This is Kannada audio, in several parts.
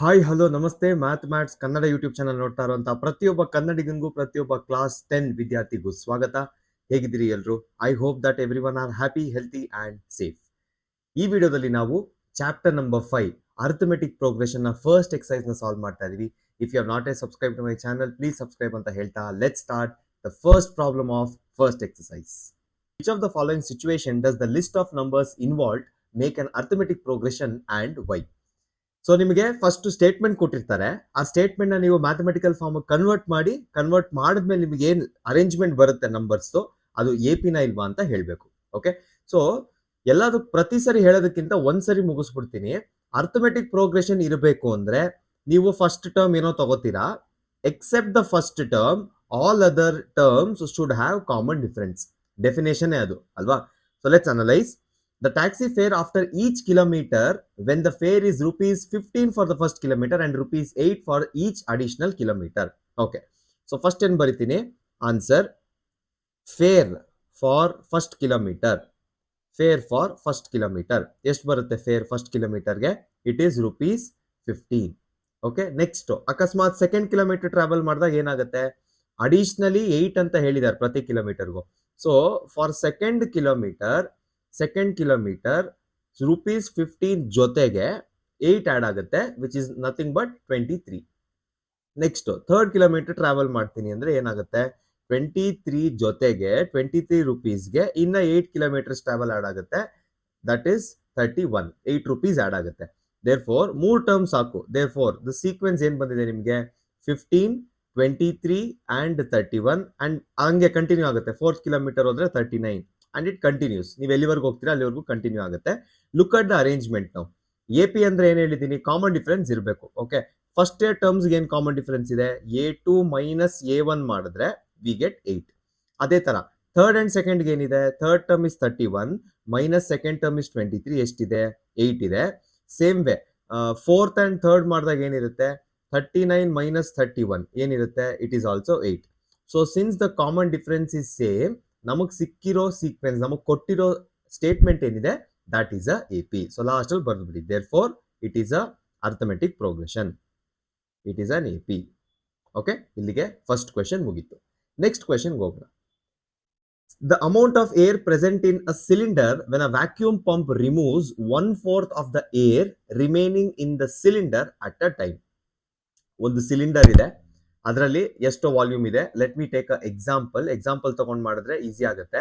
ಹಾಯ್ ಹಲೋ ನಮಸ್ತೆ ಮ್ಯಾಥ್ಸ್ ಕನ್ನಡ ಯೂಟ್ಯೂಬ್ ಚಾನಲ್ ನೋಡ್ತಾ ಇರುವಂತಹ ಪ್ರತಿಯೊಬ್ಬ ಕನ್ನಡಿಗನಿಗೂ ಪ್ರತಿಯೊಬ್ಬ ಕ್ಲಾಸ್ 10 ವಿದ್ಯಾರ್ಥಿಗೂ ಸ್ವಾಗತ. ಹೇಗಿದ್ದೀರಿ ಎಲ್ಲರೂ? I hope that everyone are happy, healthy and safe. ಈ ವಿಡಿಯೋದಲ್ಲಿ ನಾವು ಚಾಪ್ಟರ್ ನಂಬರ್ 5 ಅರ್ಥಮೆಟಿಕ್ ಪ್ರೋಗ್ರೆಷನ್ ನ ಫಸ್ಟ್ ಎಕ್ಸರ್ಸೈಸ್ ನ ಸಾಲ್ವ್ ಮಾಡ್ತಾ ಇದೀವಿ. If you have not a subscribe to my channel, please subscribe ಅಂತ ಹೇಳ್ತಾ let's start the first problem of first exercise. Which of the following situation does the list of numbers involved make an arithmetic progression and why? So ನಿಮಗೆ ಫಸ್ಟ್ ಸ್ಟೇಟ್ಮೆಂಟ್ ಕೊಟ್ಟಿರ್ತಾರೆ. ಆ ಸ್ಟೇಟ್ಮೆಂಟ್ ನ ನೀವು ಮ್ಯಾಥಮೆಟಿಕಲ್ ಫಾರ್ಮ್ ಕನ್ವರ್ಟ್ ಮಾಡಿದ್ಮೇಲೆ ನಿಮಗೆ ಏನ್ ಅರೇಂಜ್ಮೆಂಟ್ ಬರುತ್ತೆ ನಂಬರ್ಸ್ ಅದು ಎಪಿ ನ ಇಲ್ವಾ ಅಂತ ಹೇಳ್ಬೇಕು. ಓಕೆ, ಸೊ ಎಲ್ಲಾದ್ರು ಪ್ರತಿ ಸರಿ ಹೇಳೋದಕ್ಕಿಂತ ಒಂದ್ಸರಿ ಮುಗಿಸ್ಬಿಡ್ತೀನಿ. ಅರ್ಥಮೆಟಿಕ್ ಪ್ರೋಗ್ರೆಷನ್ ಇರಬೇಕು ಅಂದ್ರೆ ನೀವು ಫಸ್ಟ್ ಟರ್ಮ್ ಏನೋ ತಗೋತೀರಾ, except the first term all other terms should have common difference. Definition ಅದು ಅಲ್ವಾ? So let's analyse. The taxi fare after each kilometer when the fare is rupees 15 for the first kilometer and rupees 8 for each additional kilometer. Okay. So first ಏನು ಬರಿತೀನಿ? Answer. Fare for first kilometer. Fare for first kilometer. ಎಷ್ಟು ಬರುತ್ತೆ fare first kilometer ಗೆ? It is rupees 15. Okay. Next. ಅಕಸ್ಮಾತ್ ಸೆಕೆಂಡ್ ಕಿಲೋಮೀಟರ್ ಟ್ರಾವೆಲ್ ಮಾಡಿದಾಗ ಏನಾಗುತ್ತೆ? ಅಡಿಷನಲಿ 8 ಅಂತ ಹೇಳಿದ್ದಾರೆ ಪ್ರತಿ ಕಿಲೋಮೀಟರ್ಗೂ. So for second kilometre rupees 15 ಜೊತೆಗೆ 8 ಆಡ್ ಆಗುತ್ತೆ, which is nothing but 23. Next third kilometre travel ಮಾಡ್ತೀನಿ ಅಂದ್ರೆ ಏನಾಗುತ್ತೆ? 23 ಜೊತೆಗೆ 23 ರುಪೀಸ್ಗೆ ಇನ್ನ 8 ಕಿಲೋಮೀಟರ್ಸ್ ಟ್ರಾವೆಲ್ ಆಡ್ ಆಗುತ್ತೆ, ದಟ್ ಈಸ್ 31. 8 ರುಪೀಸ್ ಆಡ್ ಆಗುತ್ತೆ. ದೇರ್ ಫೋರ್ ಮೂರ್ ಟರ್ಮ್ ಸಾಕು. ದೇರ್ ಫೋರ್ ದ ಸೀಕ್ವೆನ್ಸ್ ಏನ್ ಬಂದಿದೆ ನಿಮಗೆ? 15, 23 ಅಂಡ್ 31 ಅಂಡ್ ಹಂಗೆ ಕಂಟಿನ್ಯೂ ಆಗುತ್ತೆ. ಫೋರ್ತ್ ಕಿಲೋಮೀಟರ್ ಹೋದ್ರೆ 39 and it continues. ನೀವು ಎಲ್ಲಿವರೆಗೂ ಹೋಗ್ತೀರಾ ಅಲ್ಲಿವರೆಗೂ ಕಂಟಿನ್ಯೂ ಆಗುತ್ತೆ. ಲುಕ್ ಅಟ್ ದ ಅರೇಂಜ್ಮೆಂಟ್ ನಾವು. ಎ ಪಿ ಅಂದ್ರೆ ಏನ್ ಹೇಳಿದೀನಿ? ಕಾಮನ್ ಡಿಫರೆನ್ಸ್ ಇರಬೇಕು. ಓಕೆ, ಫಸ್ಟ್ ಟರ್ಮ್ಸ್ ಏನ್ ಕಾಮನ್ ಡಿಫರೆನ್ಸ್ ಇದೆ? A2 ಮೈನಸ್ A1 ಮಾಡಿದ್ರೆ ವಿ ಗೆಟ್ 8. ಅದೇ ತರ ಥರ್ಡ್ ಅಂಡ್ ಸೆಕೆಂಡ್ ಏನಿದೆ? Third term is 31 minus second term is 23. ಎಷ್ಟಿದೆ? 8 ಇದೆ. Same way fourth and third ಮಾಡಿದಾಗ ಏನಿರುತ್ತೆ? 39 ಮೈನಸ್ 31 ಏನಿರುತ್ತೆ? It is also 8. So since the common difference is same, ನಮಗ್ ಸಿಕ್ಕಿರೋ ಸೀಕ್ವೆನ್ಸ್, ನಮಗ್ ಕೊಟ್ಟಿರೋ ಸ್ಟೇಟ್ಮೆಂಟ್ ಏನಿದೆ? That is a AP. So last ಅಲ್ಲಿ ಬರ್ದ್ಬಿಡಿ. Therefore it is a arithmetic progression. It is an AP. Okay, ಇಲ್ಲಿಗೆ ಫಸ್ಟ್ ಕ್ವೆಶನ್ ಮುಗೀತು. ನೆಕ್ಸ್ಟ್ ಕ್ವೆಶನ್ ಹೋಗೋಣ. The amount of air present in a cylinder when a vacuum pump removes 1/4 of the air remaining in the cylinder at a time. ಒಂದು ಸಿಲಿಂಡರ್ ಇದೆ, ಅದರಲ್ಲಿ ಎಷ್ಟು ವಾಲ್ಯೂಮ್ ಇದೆ? Let me take a example ತಗೊಂಡ್ ಮಾಡಿದ್ರೆ ಈಸಿ ಆಗುತ್ತೆ.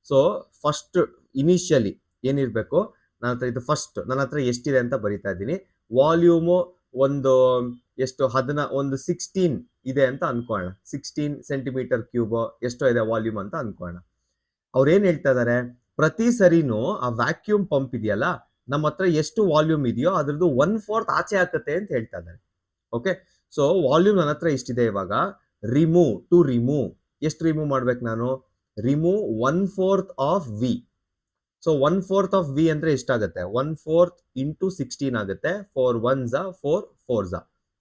ಸೊ ಫಸ್ಟ್ ಇನಿಷಿಯಲಿ ಏನಿರ್ಬೇಕು? ನನ್ನ ಹತ್ರ ಇದು ಫಸ್ಟ್ ನನ್ನ ಹತ್ರ ಎಷ್ಟಿದೆ ಅಂತ ಬರಿತಾ ಇದ್ದೀನಿ. ವಾಲ್ಯೂಮು ಒಂದು ಎಷ್ಟು? ಒಂದು 16 ಇದೆ ಅಂತ ಅನ್ಕೋಣ. 16 ಸೆಂಟಿಮೀಟರ್ ಕ್ಯೂಬ್ ಎಷ್ಟೋ ಇದೆ ವಾಲ್ಯೂಮ್ ಅಂತ ಅನ್ಕೋಣ. ಅವ್ರು ಏನ್ ಹೇಳ್ತಾ ಇದಾರೆ? ಪ್ರತಿ ಸರಿನೂ ಆ ವ್ಯಾಕ್ಯೂಮ್ ಪಂಪ್ ಇದೆಯಲ್ಲ, ನಮ್ಮ ಹತ್ರ ಎಷ್ಟು ವಾಲ್ಯೂಮ್ ಇದೆಯೋ ಅದ್ರದ್ದು 1/4 ಆಚೆ ಹಾಕತ್ತೆ ಅಂತ ಹೇಳ್ತಾ ಇದ್ದಾರೆ. ಓಕೆ, ಸೊ ವಾಲ್ಯೂಮ್ ನನ್ನ ಹತ್ರ ಎಷ್ಟಿದೆ ಇವಾಗ? ರಿಮೂವ್ ಎಷ್ಟು ರಿಮೂವ್ ಮಾಡ್ಬೇಕು ನಾನು? Remove 1/4 of V. So 1/4 of V ಅಂದ್ರೆ ಎಷ್ಟಾಗುತ್ತೆ? 1/4 ಇಂಟು 16 ಆಗುತ್ತೆ. 4 1s 4 4s.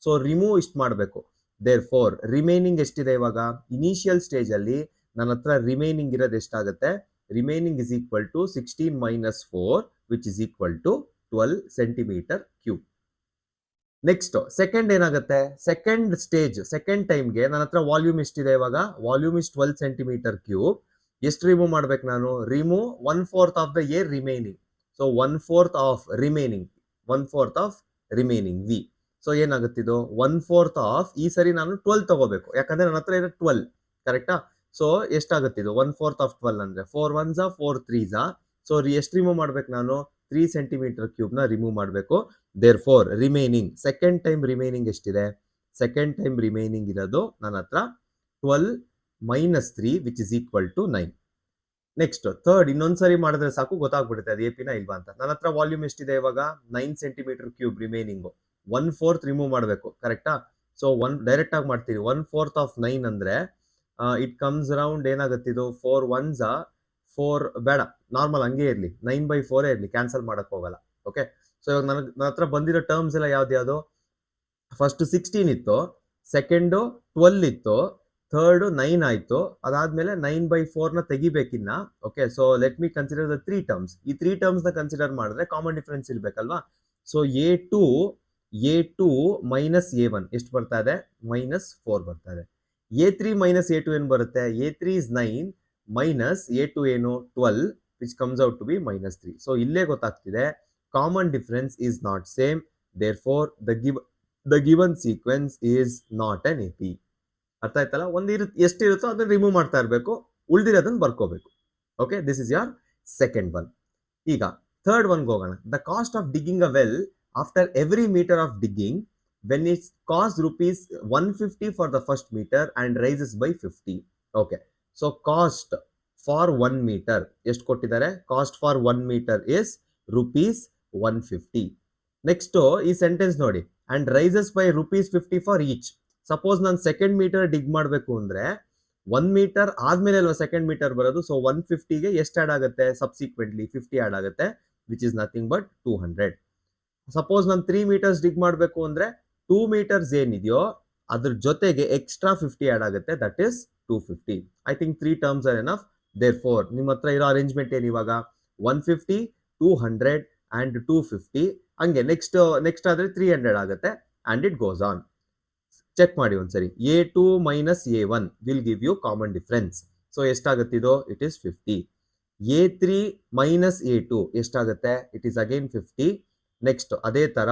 ಸೊ ರಿಮೂವ್ ಇಷ್ಟು ಮಾಡಬೇಕು. ದೇರ್ ಫೋರ್ ರಿಮೈನಿಂಗ್ ಎಷ್ಟಿದೆ ಇವಾಗ? ಇನಿಷಿಯಲ್ ಸ್ಟೇಜ್ ಅಲ್ಲಿ ನನ್ನ ಹತ್ರ ರಿಮೈನಿಂಗ್ ಇರೋದು ಎಷ್ಟಾಗುತ್ತೆ? Remaining is equal to 16 minus 4 which is equal to 12 centimetre cube. Next second ಏನಾಗುತ್ತೆ? ಸೆಕೆಂಡ್ ಸ್ಟೇಜ್ ಸೆಕೆಂಡ್ ಟೈಮ್ಗೆ ನನ್ನ ಹತ್ರ ವಾಲ್ಯೂಮ್ ಎಷ್ಟಿದೆ ಇವಾಗ? Volume is 12 centimetre cube. ಎಷ್ಟು ರಿಮೂವ್ ಮಾಡ್ಬೇಕು ನಾನು? Remove 1/4 of the air remaining. So 1/4 of remaining V. So ಏನಾಗುತ್ತಿದ್ದು? 1/4 ಆಫ್, ಈ ಸರಿ ನಾನು 12 ತಗೋಬೇಕು, ಯಾಕಂದ್ರೆ ನನ್ನ ಹತ್ರ ಇದೆ 12. ಕರೆಕ್ಟಾ? ಸೊ ಎಷ್ಟಾಗುತ್ತಿದ್ದು? 1/4 ಆಫ್ 12 ಅಂದ್ರೆ 4 1s 4 3s. ಸೊ ಎಷ್ಟು ರಿಮೂವ್ ಮಾಡ್ಬೇಕು ನಾನು? 3 ಸೆಂಟಿಮೀಟರ್ ಕ್ಯೂಬ್ ನ ರಿಮೂವ್ ಮಾಡಬೇಕು. Therefore remaining second time remaining ಎಷ್ಟಿದೆ? ಸೆಕೆಂಡ್ ಟೈಮ್ ರಿಮೈನಿಂಗ್ ಇರೋದು ನನ್ನ ಹತ್ರ 12 minus 3 which is equal to 9. Next third ಇನ್ನೊಂದ್ಸರಿ ಮಾಡಿದ್ರೆ ಸಾಕು, ಗೊತ್ತಾಗ್ಬಿಡುತ್ತೆ ಅದು ಎಪಿನ ಇಲ್ವಾ ಅಂತ. ನನ್ನ ಹತ್ರ ವಾಲ್ಯೂಮ್ ಎಷ್ಟಿದೆ ಇವಾಗ? 9 ಸೆಂಟಿಮೀಟರ್ ಕ್ಯೂಬ್ ರಿಮೈನಿಂಗು. 1/4 ರಿಮೂವ್ ಮಾಡಬೇಕು. ಕರೆಕ್ಟಾ? ಸೊ ಡೈರೆಕ್ಟ್ ಆಗಿ ಮಾಡ್ತೀವಿ. 1/4 ಆಫ್ 9 ಅಂದ್ರೆ ಇಟ್ ಕಮ್ಸ್ ಅರೌಂಡ್ ಏನಾಗುತ್ತಿದ್ದು? 4 1s 4 ಬೇಡ, ನಾರ್ಮಲ್ ಹಂಗೆ ಇರ್ಲಿ, 9/4 ಇರ್ಲಿ, ಕ್ಯಾನ್ಸಲ್ ಮಾಡಕ್ ಹೋಗಲ್ಲ. ಓಕೆ, ಸೊ ಇವಾಗ ನನ್ನ ಹತ್ರ ಬಂದಿರೋ ಟರ್ಮ್ಸ್ ಎಲ್ಲ ಯಾವ್ದು? ಫಸ್ಟ್ 16 ಇತ್ತು, ಸೆಕೆಂಡು 12 ಇತ್ತು, ಥರ್ಡ್ 9 ಆಯ್ತು. ಅದಾದ್ಮೇಲೆ 9/4 ನ ತೆಗಿಬೇಕಿನ್ನ. Okay, so let me consider the 3 terms. ಈ 3 ಟರ್ಮ್ಸ್ ನ ಕನ್ಸಿಡರ್ ಮಾಡಿದ್ರೆ ಕಾಮನ್ ಡಿಫರೆನ್ಸ್ ಇರ್ಬೇಕಲ್ವಾ? So A2 A2 minus A1 ಎಷ್ಟು ಬರ್ತಾ ಇದೆ? -4 ಬರ್ತಾ ಇದೆ. A3 ಮೈನಸ್ A2 ಏನು ಬರುತ್ತೆ? A3 is 9 ಮೈನಸ್ A2 ಏನು? 12 which comes out to be -3. So ಇಲ್ಲೇ ಗೊತ್ತಾಗ್ತಿದೆ common difference is not same, therefore the given sequence is not an AP. ಅರ್ಥ ಆಯ್ತಲ್ಲ? ಎಷ್ಟಿರುತ್ತೋ ಅದನ್ನ ರಿಮೂವ್ ಮಾಡ್ತಾ ಇರಬೇಕು, ಉಳಿದಿರೋದನ್ನ ಬರ್ಕೋಬೇಕು. Okay, this is your second one. ಈಗ ಥರ್ಡ್ ಒನ್ಗೆ ಹೋಗೋಣ. The cost of digging a well after every metre of digging when it's cost rupees 150 for the first metre and rises by 50. Okay, so cost for 1 metre ಎಷ್ಟು ಕೊಟ್ಟಿದ್ದಾರೆ? Cost for 1 metre is rupees 150. Next ಈ ಸೆಂಟೆನ್ಸ್ ನೋಡಿ, and rises by rupees 50 for each. Suppose ನಾನು ಸೆಕೆಂಡ್ ಮೀಟರ್ ಡಿಗ್ ಮಾಡಬೇಕು ಅಂದ್ರೆ 1 ಮೀಟರ್ ಆದ್ಮೇಲೆ ಅಲ್ವಾ ಸೆಕೆಂಡ್ ಮೀಟರ್ ಬರೋದು. ಸೊ 150ಗೆ ಎಷ್ಟು ಆಡ್ ಆಗುತ್ತೆ? ಸಬ್ಸಿಕ್ವೆಂಟ್ಲಿ 50 ಆಡ್ ಆಗುತ್ತೆ, which is nothing but 200. Suppose ನಾನು 3 ಮೀಟರ್ಸ್ ಡಿಗ್ ಮಾಡಬೇಕು ಅಂದ್ರೆ 2 ಮೀಟರ್ಸ್ ಏನಿದೆಯೋ ಅದ್ರ ಜೊತೆಗೆ ಎಕ್ಸ್ಟ್ರಾ 50 ಆಡ್ ಆಗುತ್ತೆ, that is 250. I think 3 terms are enough. Therefore ನಿಮ್ಮ ಹತ್ರ ಇರೋ ಅರೇಂಜ್ಮೆಂಟ್ ಏನು ಇವಾಗ? 150, 200 ಅಂಡ್ 250. ಹಂಗೆ ನೆಕ್ಸ್ಟ್ ಆದ್ರೆ 300 ಆಗುತ್ತೆ and it goes on. Check ಮಾಡಿ ಒಂದ್ಸರಿ. A2 minus A1 will give you common difference. So ಎಷ್ಟಾಗುತ್ತಿದೋ? It is 50. A3 minus A2 ಎಷ್ಟಾಗುತ್ತೆ? It is again 50. ನೆಕ್ಸ್ಟ್ ಅದೇ ತರ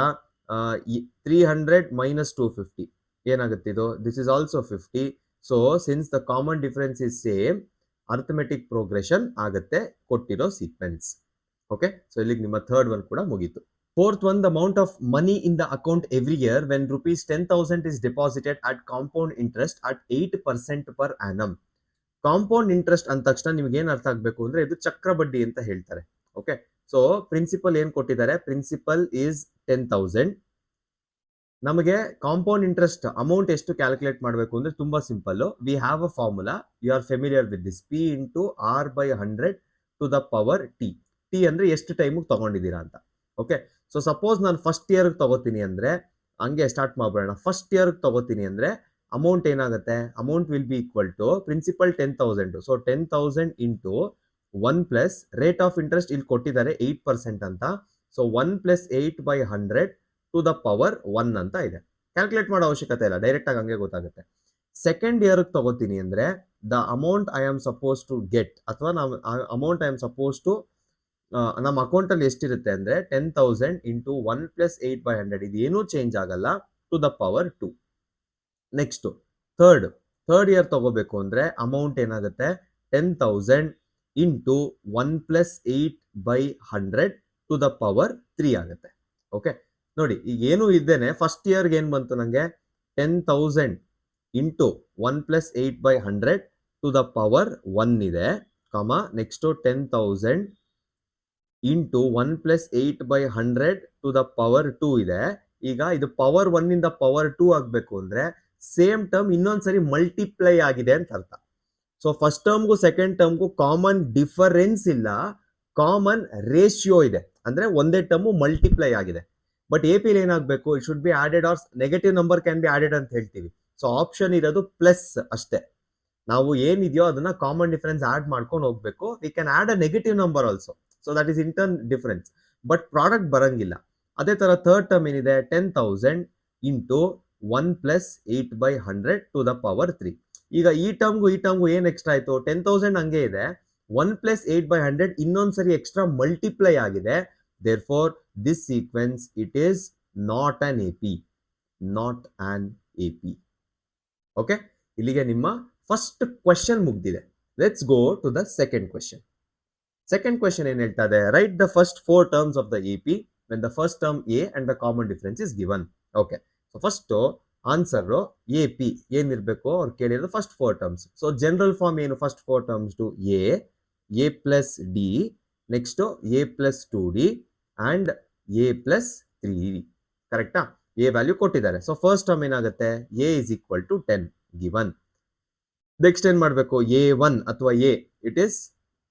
300 ಮೈನಸ್ 250 ಏನಾಗುತ್ತಿದೋ? This is also 50. So since the common difference is same, arithmetic progression ಆಗುತ್ತೆ ಕೊಟ್ಟಿರೋ ಸೀಕ್ವೆನ್ಸ್. ಓಕೆ, ಸೊ ಇಲ್ಲಿಗೆ ನಿಮ್ಮ ಥರ್ಡ್ ಒನ್ ಕೂಡ ಮುಗೀತು. Fourth one, the amount of money in the account every year when rupees 10,000 is deposited at compound interest at 8% per annum. Compound interest ಅಂದ ತಕ್ಷಣ ನಿಮ್ಗೆ ಏನ್ ಅರ್ಥ ಆಗ್ಬೇಕು ಅಂದ್ರೆ ಇದು ಚಕ್ರ ಬಡ್ಡಿ ಅಂತ ಹೇಳ್ತಾರೆ. ಓಕೆ, ಸೊ ಪ್ರಿನ್ಸಿಪಲ್ ಏನ್ ಕೊಟ್ಟಿದ್ದಾರೆ? Principal is 10,000. ನಮಗೆ ಕಾಂಪೌಂಡ್ ಇಂಟ್ರೆಸ್ಟ್ ಅಮೌಂಟ್ ಎಷ್ಟು ಕ್ಯಾಲ್ಕುಲೇಟ್ ಮಾಡಬೇಕು ಅಂದ್ರೆ ತುಂಬಾ simple. We have a formula, you are familiar with this. P into R by 100 to the power T. T ಅಂದ್ರೆ ಎಷ್ಟು ಟೈಮಿಗೆ ತಗೊಂಡಿದ್ದೀರಾ ಅಂತ. ಓಕೆ, ಸೊ ಸಪೋಸ್ ನಾನು ಫಸ್ಟ್ ಇಯರ್ ತಗೋತೀನಿ ಅಂದ್ರೆ ಹಂಗೆ ಸ್ಟಾರ್ಟ್ ಮಾಡ್ಬೇಡ. ಫಸ್ಟ್ ಇಯರ್ ತಗೋತೀನಿ ಅಂದ್ರೆ ಅಮೌಂಟ್ ಏನಾಗುತ್ತೆ? Amount will be equal to principal 10,000. So 10,000 into 1 plus rate of interest ಇಲ್ಲಿ ಕೊಟ್ಟಿದ್ದಾರೆ 8% ಅಂತ. So 1 plus 8 by 100 to the power 1 ಅಂತ ಇದೆ. ಕ್ಯಾಲ್ಕುಲೇಟ್ ಮಾಡೋ ಅವಶ್ಯಕತೆ ಇಲ್ಲ, ಡೈರೆಕ್ಟ್ ಆಗಿ ಹಂಗೆ ಗೊತ್ತಾಗುತ್ತೆ. ಸೆಕೆಂಡ್ ಇಯರ್ ತಗೋತೀನಿ ಅಂದ್ರೆ the amount I am suppose to get, ಅಥವಾ amount I am suppose to ನಮ್ಮ ಅಕೌಂಟ್ ಅಲ್ಲಿ ಎಷ್ಟಿರುತ್ತೆ ಅಂದ್ರೆ 10,000 ಇಂಟು 1 ಪ್ಲಸ್ 8 by 100. ಇದು ಏನೂ ಚೇಂಜ್ ಆಗಲ್ಲ, to the power 2. Next third year ತಗೋಬೇಕು ಅಂದ್ರೆ ಅಮೌಂಟ್ ಏನಾಗುತ್ತೆ? 10,000 into 1 plus 8 by 100 to the power 3 ಆಗುತ್ತೆ. ಓಕೆ, ನೋಡಿ ಈಗ ಏನು ಇದ್ದೇನೆ ಫಸ್ಟ್ ಇಯರ್ಗೆ ಏನ್ ಬಂತು ನಂಗೆ? 10,000 into 1 plus 8 by 100 to the power 1 ಇದೆ, next 10,000 into 1 plus 8 by 100 to the power 2 ಇದೆ. ಈಗ ಇದು ಪವರ್ 1 ಇಂದ ಪವರ್ 2 ಆಗಬೇಕು ಅಂದ್ರೆ ಸೇಮ್ ಟರ್ಮ್ ಇನ್ನೊಂದ್ಸರಿ ಮಲ್ಟಿಪ್ಲೈ ಆಗಿದೆ ಅಂತ ಅರ್ಥ. ಸೊ ಫಸ್ಟ್ ಟರ್ಮ್ಗೂ ಸೆಕೆಂಡ್ ಟರ್ಮ್ಗೂ ಕಾಮನ್ ಡಿಫರೆನ್ಸ್ ಇಲ್ಲ, ಕಾಮನ್ ರೇಷಿಯೋ ಇದೆ. ಅಂದ್ರೆ ಒಂದೇ ಟರ್ಮ್ ಮಲ್ಟಿಪ್ಲೈ ಆಗಿದೆ. ಬಟ್ AP ಏನಾಗಬೇಕು? It should be added or negative number can be added ಅಂತ ಹೇಳ್ತೀವಿ. ಸೊ ಆಪ್ಷನ್ ಇರೋದು ಪ್ಲಸ್ ಅಷ್ಟೇ. ನಾವು ಏನಿದೆಯೋ ಅದನ್ನ ಕಾಮನ್ ಡಿಫರೆನ್ಸ್ ಆಡ್ ಮಾಡ್ಕೊಂಡು ಹೋಗ್ಬೇಕು. We can add a negative number also, so that is in turn difference, but product ಬರಂಗಿಲ್ಲ. ಅದೇ ತರ ಥರ್ಡ್ ಟರ್ಮ್ ಏನಿದೆ? 10,000 into 1 plus 8 by 100 to the power 3. ಈಗ ಈ ಟರ್ಮ್ಗೂ ಏನ್ ಎಕ್ಸ್ಟ್ರಾ ಆಯ್ತು? 10,000 ಹಂಗೆ ಇದೆ, 1 ಪ್ಲಸ್ 8 by 100 ಇನ್ನೊಂದ್ಸರಿ ಎಕ್ಸ್ಟ್ರಾ ಮಲ್ಟಿಪ್ಲೈ ಆಗಿದೆ. Therefore this sequence it is not an AP. Not an AP. Okay, ಇಲ್ಲಿಗೆ ನಿಮ್ಮ ಫಸ್ಟ್ ಕ್ವೆಶನ್ ಮುಗ್ದಿದೆ. Let's go to the second question. Second question ಏನ್ ಹೇಳ್ತಾ ಇದೆ? Write the first 4 terms of the AP when the first term A and the common difference is given. Okay, so first answer AP ಏನಿರ್ಬೇಕು ಅವ್ರು ಕೇಳಿರೋದು first 4 terms. So general form ಏನು? First 4 terms to A plus D, next A plus 2D and A plus 3D. ಕರೆಕ್ಟಾ? A ವ್ಯಾಲ್ಯೂ ಕೊಟ್ಟಿದ್ದಾರೆ. ಸೊ ಫಸ್ಟ್ ಟರ್ಮ್ ಏನಾಗುತ್ತೆ? A is equal to 10 given. Next ಏನ್ ಮಾಡಬೇಕು? A1 ಅಥವಾ A ಇಟ್ ಇಸ್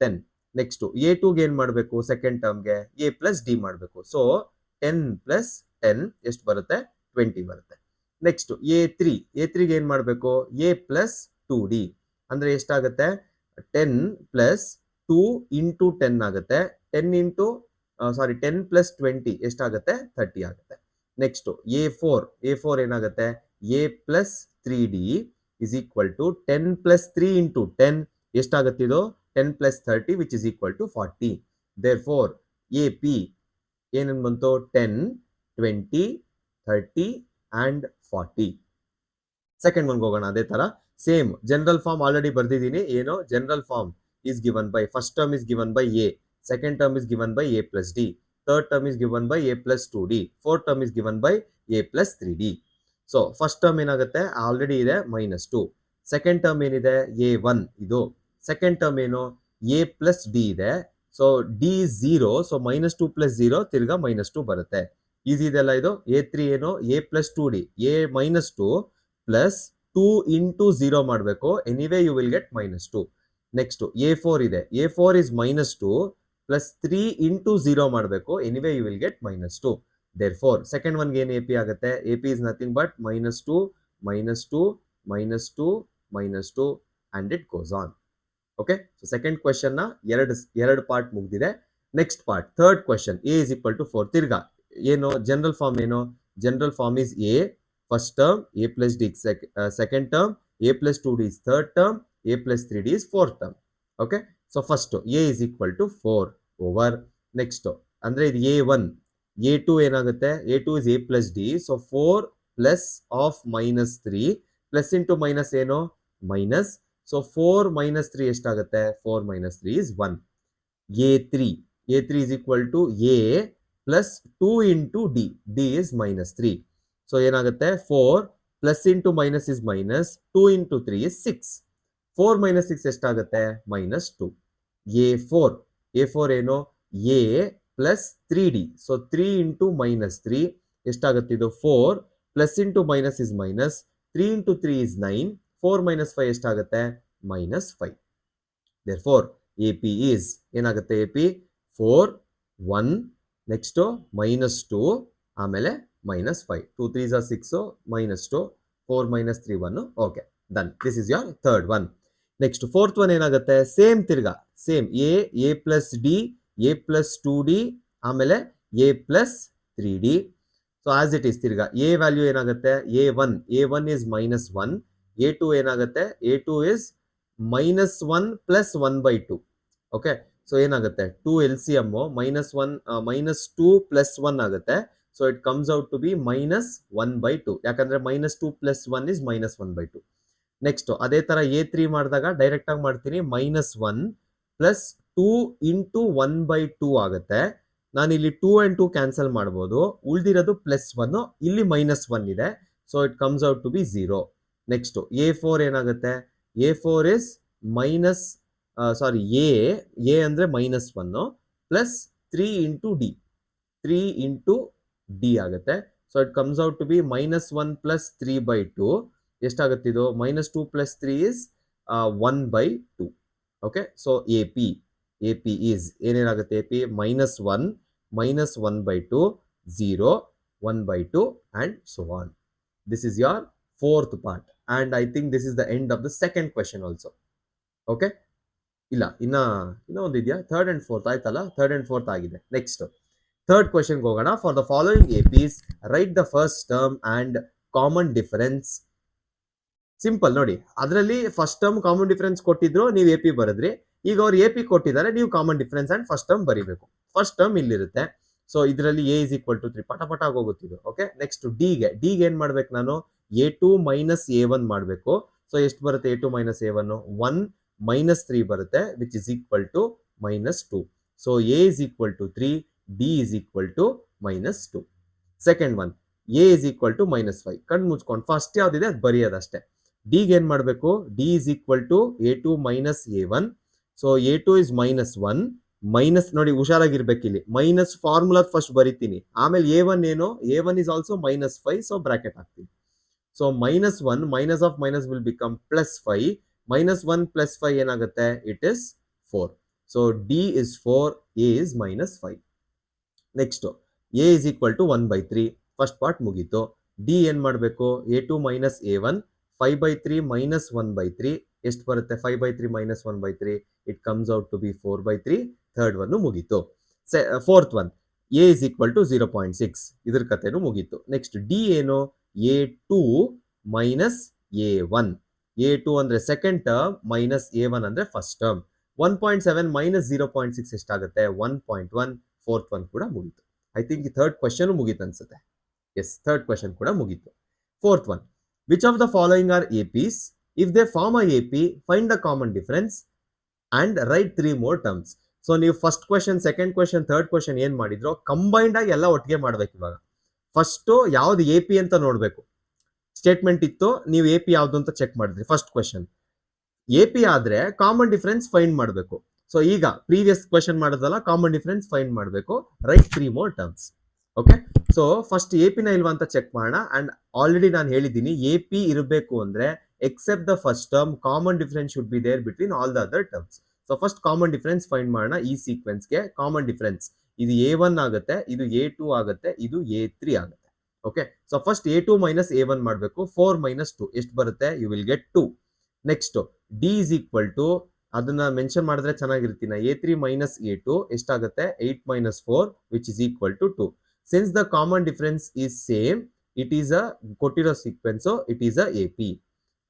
10. ನೆಕ್ಸ್ಟ್ A2ಗೆ ಏನ್ ಮಾಡಬೇಕು? ಸೆಕೆಂಡ್ ಟರ್ಮ್ಗೆ A ಪ್ಲಸ್ D ಮಾಡಬೇಕು. ಸೊ 10 ಪ್ಲಸ್ 10 ಎಷ್ಟು ಬರುತ್ತೆ? 20 ಬರುತ್ತೆ. ನೆಕ್ಸ್ಟ್ A3ಗೆ ಏನ್ ಮಾಡಬೇಕು? A ಪ್ಲಸ್ 2D ಅಂದ್ರೆ ಎಷ್ಟಾಗುತ್ತೆ? 10 ಪ್ಲಸ್ 2 ಇಂಟು 10 ಆಗುತ್ತೆ. 10 ಪ್ಲಸ್ 20 ಎಷ್ಟಾಗುತ್ತೆ? 30 ಆಗುತ್ತೆ. ನೆಕ್ಸ್ಟ್ A4 ಏನಾಗುತ್ತೆ A plus 3D is equal to 10 plus 3 into 10 ಎಷ್ಟಾಗುತ್ತೆ ಇದು 10 plus 30 which is equal to 40. Therefore AP ಏನೇನು ಬಂತು 10, 20, 30 and 40. ಸೆಕೆಂಡ್ ಒನ್ಗೆ ಹೋಗೋಣ ಅದೇ ತರ ಸೇಮ್ ಜನರಲ್ ಫಾರ್ಮ್ ಆಲ್ರೆಡಿ ಬರ್ದಿದ್ದೀನಿ ಏನು general form is given by first term is given by A, second term is given by A plus D, third term is given by A plus 2D, fourth term is given by A plus 3D. So first term ಏನಾಗುತ್ತೆ ಆಲ್ರೆಡಿ ಇದೆ -2, ಸೆಕೆಂಡ್ ಟರ್ಮ್ ಏನಿದೆ A1 ಇದು, ಸೆಕೆಂಡ್ ಟರ್ಮ್ ಏನು A plus D ಇದೆ, ಸೊ D 0, ಸೊ -2 plus 0 ತಿರ್ಗಾ -2 ಬರುತ್ತೆ. ಈಸಿ ಇದೆಲ್ಲ ಇದು. A3 ಏನು A plus 2D, A -2 plus 2 into 0 ಮಾಡಬೇಕು, anyway you will get -2. Next A4 ಇದೆ, A4 is -2 plus 3 into 0 ಮಾಡಬೇಕು, anyway you will get -2. Therefore second ಒನ್ಗೆ ಏನು AP ಆಗುತ್ತೆ AP is nothing but -2, -2, -2, -2 and it goes on. Okay, so second question ನ ಎರಡು ಪಾರ್ಟ್ ಮುಗಿದಿದೆ. Next part third question A is equal to 4. ತಿರ್ಗಾ ಏನು ಜನರಲ್ ಫಾರ್ಮ್ ಏನು general form is A first term, A plus D second term, A plus 2D is third term, A plus 3D is fourth term. Okay, so first A is equal to 4 over next ಅಂದ್ರೆ ಇದು A1, A2 ಏನಾಗುತ್ತೆ A2 is A plus D, so 4 plus of -3 plus into minus ಏನು minus, so 4 minus 3 ಎಷ್ಟಾಗುತ್ತೆ 4 minus 3 is 1. A3 is equal to A plus 2 into D, D is -3, so ಏನಾಗುತ್ತೆ 4 plus into minus is minus, 2 into 3 is 6, 4 minus 6 ಎಷ್ಟಾಗುತ್ತೆ -2. A4 ಏನು A plus 3D, so 3 into -3 ಎಷ್ಟಾಗುತ್ತೆ ಇದು 4 plus into minus is minus, 3 into 3 is 9, 4 minus 5 ಎಷ್ಟಾಗುತ್ತೆ -5. Therefore AP is ಏನಾಗುತ್ತೆ AP 4, 1, ನೆಕ್ಸ್ಟ್ -2 ಆಮೇಲೆ -5, 2 3s are 6, -2, 4 -3 1. Okay, done. This is your third one. Next fourth one ಏನಾಗುತ್ತೆ ಸೇಮ್ ತಿರ್ಗಾ same A plus D, A plus 2D ಆಮೇಲೆ A plus 3D. So as it is ತಿರ್ಗಾ A ವ್ಯಾಲ್ಯೂ ಏನಾಗುತ್ತೆ A1 is -1, A2 ಏನಾಗುತ್ತೆ A2 is -1 plus 1/2. Okay, so ಏನಾಗುತ್ತೆ 2 LCM -2 plus 1 ಆಗುತ್ತೆ, so it comes out to be -1/2, ಯಾಕಂದ್ರೆ -2 plus 1 is -1/2. ನೆಕ್ಸ್ಟ್ ಅದೇ ತರ A3 ಮಾಡಿದಾಗ ಡೈರೆಕ್ಟ್ ಆಗಿ ಮಾಡ್ತೀನಿ -1 plus 2 into 1/2 ಆಗುತ್ತೆ. ನಾನು ಇಲ್ಲಿ 2 and 2 ಕ್ಯಾನ್ಸಲ್ ಮಾಡ್ಬೋದು, ಉಳಿದಿರೋದು +1, ಇಲ್ಲಿ -1 ಇದೆ, so it comes out to be 0. Next A4 ಏನಾಗುತ್ತೆ A4 is A ಅಂದ್ರೆ -1 plus 3 into D ಆಗುತ್ತೆ, so it comes out to be -1 plus 3/2. ಎಷ್ಟಾಗುತ್ತೆ ಇದು -2 plus 3 is 1/2. Okay, so AP is ಏನೇನಾಗುತ್ತೆ AP -1, -1/2, 0, 1/2 and so on. This is your fourth part and I think this is the end of the second question also. Okay, ಇಲ್ಲ ಇನ್ನ ಒಂದು ಇದೆಯಾ ಥರ್ಡ್ ಅಂಡ್ ಫೋರ್ತ್ ಆಯ್ತಲ್ಲ, ಥರ್ಡ್ ಅಂಡ್ ಫೋರ್ತ್ ಆಗಿದೆ. ನೆಕ್ಸ್ಟ್ ಥರ್ಡ್ ಕ್ವೆಶನ್ಗೆ ಹೋಗೋಣ. For the following APs right the first term and common difference. Simple ನೋಡಿ, ಅದರಲ್ಲಿ ಫಸ್ಟ್ ಟರ್ಮ್ ಕಾಮನ್ ಡಿಫರೆನ್ಸ್ ಕೊಟ್ಟಿದ್ರು, ನೀವು AP ಬರೆದ್ರಿ. ಈಗ ಅವ್ರು AP ಕೊಟ್ಟಿದ್ದಾರೆ, ನೀವು common difference and first term ಬರೀಬೇಕು. ಫಸ್ಟ್ ಟರ್ಮ್ ಇಲ್ಲಿರುತ್ತೆ, ಸೊ ಇದರಲ್ಲಿ A is equal to 3 ಪಟ ಆಗೋಗುತ್ತಿದ್ದು. ಓಕೆ, ನೆಕ್ಸ್ಟ್ ಡಿಗೆ ಏನ್ ಮಾಡ್ಬೇಕು ನಾನು A2 minus A1 ಮಾಡಬೇಕು. ಸೊ ಎಷ್ಟು ಬರುತ್ತೆ A2 minus A1 1 -3 ಬರುತ್ತೆ, which is equal to -2. So A is equal to 3, D is equal to -2. Second one A is equal to -5. ಕಣ್ಣು ಮುಚ್ಕೊಂಡು ಫಸ್ಟ್ ಯಾವ್ದಿದೆ ಅದು ಬರೆಯೋದಷ್ಟೇ. ಡಿಗೆ ಏನ್ ಮಾಡಬೇಕು D is equal to A2 minus A1. So A2 is -1 minus ನೋಡಿ ಹುಷಾರಾಗಿರ್ಬೇಕು, ಇಲ್ಲಿ ಮೈನಸ್ ಫಾರ್ಮುಲಾ ಫಸ್ಟ್ ಬರಿತೀನಿ, ಆಮೇಲೆ A1 ಏನು A1 is also -5, so bracket ಹಾಕ್ತೀನಿ. So -1 minus of minus will become +5, -1 plus 5 ಏನಾಗುತ್ತೆ it is 4. So D is 4, A is -5. Next A is equal to 1/3. First part ಮುಗೀತು. D ಏನ್ ಮಾಡಬೇಕು A2 minus A1, 5/3 minus 1/3 ಎಷ್ಟು ಬರುತ್ತೆ 5/3 minus 1/3, it comes out to be 4/3. Third one ಮುಗೀತು. Fourth one A is equal to 0.6 ಇದ್ರ ಕಥೆನೂ ಮುಗೀತು. ನೆಕ್ಸ್ಟ್ ಡಿ ಏನು, A2 ಮೈನಸ್ A1. A2 ಅಂದ್ರೆ ಸೆಕೆಂಡ್ ಟರ್ಮ್ ಮೈನಸ್ A1 ಅಂದ್ರೆ ಫಸ್ಟ್ ಟರ್ಮ್. 1.7 ಮೈನಸ್ 0.6 ಎಷ್ಟಾಗುತ್ತೆ, 1.1. ಫೋರ್ತ್ ಒನ್ ಕೂಡ ಮುಗೀತು. ಐ ಥಿಂಕ್ ಈ ಥರ್ಡ್ ಕ್ವಶನ್ ಮುಗೀತು ಅನ್ಸುತ್ತೆ. ಎಸ್, ಥರ್ಡ್ ಕ್ವಶನ್ ಕೂಡ ಮುಗೀತು. Fourth one, which of the following are APs? If they form a AP, find the common difference and write 3 more terms. So ನೀವು first question, second question, third question ಏನ್ ಮಾಡಿದ್ರು ಕಂಬೈನ್ಡ್ ಆಗಿ ಎಲ್ಲ ಒಟ್ಟಿಗೆ ಮಾಡ್ಬೇಕು. ಇವಾಗ ಫಸ್ಟ್ ಯಾವ್ದು AP ಅಂತ ನೋಡ್ಬೇಕು. ಸ್ಟೇಟ್ಮೆಂಟ್ ಇತ್ತು, ನೀವು AP ಯಾವ್ದು ಅಂತ ಚೆಕ್ ಮಾಡಿದ್ರಿ. ಫಸ್ಟ್ ಕ್ವಶನ್ AP ಆದ್ರೆ ಕಾಮನ್ ಡಿಫರೆನ್ಸ್ ಫೈಂಡ್ ಮಾಡಬೇಕು. ಸೊ ಈಗ ಪ್ರೀವಿಯಸ್ ಕ್ವಶನ್ ಮಾಡೋದಲ್ಲ, ಕಾಮನ್ ಡಿಫರೆನ್ಸ್ ಫೈಂಡ್ ಮಾಡಬೇಕು. Right 3 more terms. Okay, so first AP ನ ಇಲ್ವಾ ಅಂತ ಚೆಕ್ ಮಾಡೋಣ. ಅಂಡ್ ಆಲ್ರೆಡಿ ನಾನು ಹೇಳಿದ್ದೀನಿ, AP ಇರಬೇಕು ಅಂದ್ರೆ except the first term, common difference should be there between all the other terms. So first common difference find ಮಾಡೋಣ. ಈ ಸೀಕ್ವೆನ್ಸ್ಗೆ ಕಾಮನ್ ಡಿಫರೆನ್ಸ್ ಇದು A1 ಆಗುತ್ತೆ, ಇದು A2 ಆಗುತ್ತೆ, ಇದು A3 ಆಗುತ್ತೆ. Okay, so first A2 minus A1 ಮಾಡಬೇಕು. 4 ಮೈನಸ್ 2 ಎಷ್ಟು ಬರುತ್ತೆ, you will get 2. Next D is equal to, ಅದನ್ನ ಮೆನ್ಷನ್ ಮಾಡಿದ್ರೆ ಚೆನ್ನಾಗಿರ್ತೀನಿ, A3 ಮೈನಸ್ A2 ಎಷ್ಟಾಗುತ್ತೆ, 8 minus 4 which is equal to 2. Since the common difference is same, it is a ಕೊಟ್ಟಿರೋ sequence, it is a AP.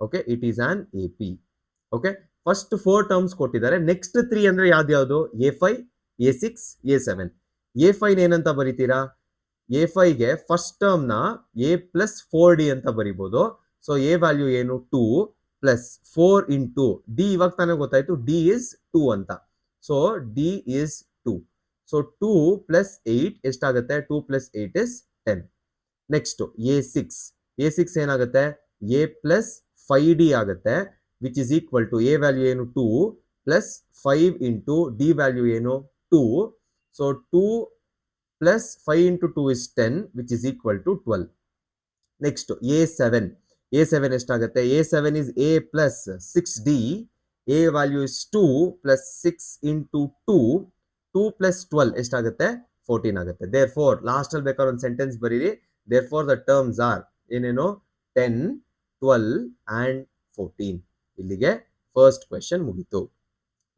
Okay, it is an AP. Okay, first 4 terms ಕೊಟ್ಟಿದ್ದಾರೆ. ನೆಕ್ಸ್ಟ್ 3 ಅಂದ್ರೆ ಯಾವ್ದು, A5, A6, A7. A5 ಏನಂತ ಬರೀತೀರಾ, A5ಗೆ ಫಸ್ಟ್ ಟರ್ಮ್ ನ A ಪ್ಲಸ್ 4D ಅಂತ ಬರೀಬಹುದು. ಸೊ A ವ್ಯಾಲ್ಯೂ ಏನು, 2 ಪ್ಲಸ್ 4 ಇಂಟು ಡಿ. ಇವಾಗ ತಾನೇ ಗೊತ್ತಾಯ್ತು ಡಿ ಇಸ್ 2 ಅಂತ. So D is 2. So 2 plus 8 ಎಷ್ಟಾಗುತ್ತೆ, 2 ಪ್ಲಸ್ 8 ಇಸ್ 10. ನೆಕ್ಸ್ಟ್ A6 ಏನಾಗುತ್ತೆ, A ಪ್ಲಸ್ 5D ಆಗುತ್ತೆ, which is equal to A value ಏನು, 2 ಪ್ಲಸ್ 5 ಇಂಟು ಡಿ ವ್ಯಾಲ್ಯೂ ಏನು, 2. So 2 plus 5 into 2 is 10 which is equal to 12. Next A7 ಎಷ್ಟಾಗುತ್ತೆ, A7 is A plus 6D. A value is 2 plus 6 into 2 plus 12 ಎಷ್ಟಾಗುತ್ತೆ, 14 ಆಗುತ್ತೆ. ದೇರ್ ಫೋರ್ ಲಾಸ್ಟ್ ಅಲ್ಲಿ ಬೇಕಾದ್ರೆ ಒಂದು ಸೆಂಟೆನ್ಸ್ ಬರೀರಿ. Therefore the terms are ಏನೇನು, 10, 12 and 14. ಇಲ್ಲಿಗೆ ಫಸ್ಟ್ ಕ್ವೆಶ್ಚನ್ ಮುಗೀತು.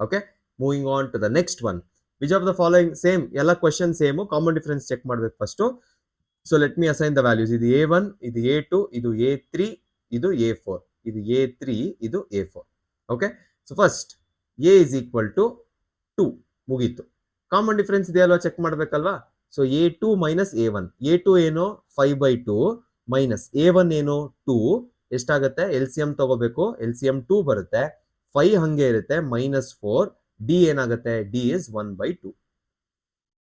Okay, moving on to the next one. Which of the following, same ಎಲ್ಲ question same, common difference check ಮಾಡ್ಬೇಕು first. So let me assign the values. ಇದು A1, ಇದು A2, ಇದು A3, ಇದು A4, ಇದು A3, ಇದು A4. Okay, so first A is equal to 2 ಮುಗೀತು. ಕಾಮನ್ ಡಿಫರೆನ್ಸ್ ಇದೆಯಲ್ವಾ ಚೆಕ್ ಮಾಡ್ಬೇಕಲ್ವಾ. So A2 minus A1. A2 ಏನು 5/2 ಮೈನಸ್ A1 ಏನು 2 ಎಷ್ಟಾಗುತ್ತೆ, LCM ತಗೋಬೇಕು. LCM 2 ಬರುತ್ತೆ, 5 ಹಂಗೆ ಇರುತ್ತೆ, ಮೈನಸ್ 4. ಡಿ ಏನಾಗುತ್ತೆ, D is 1/2.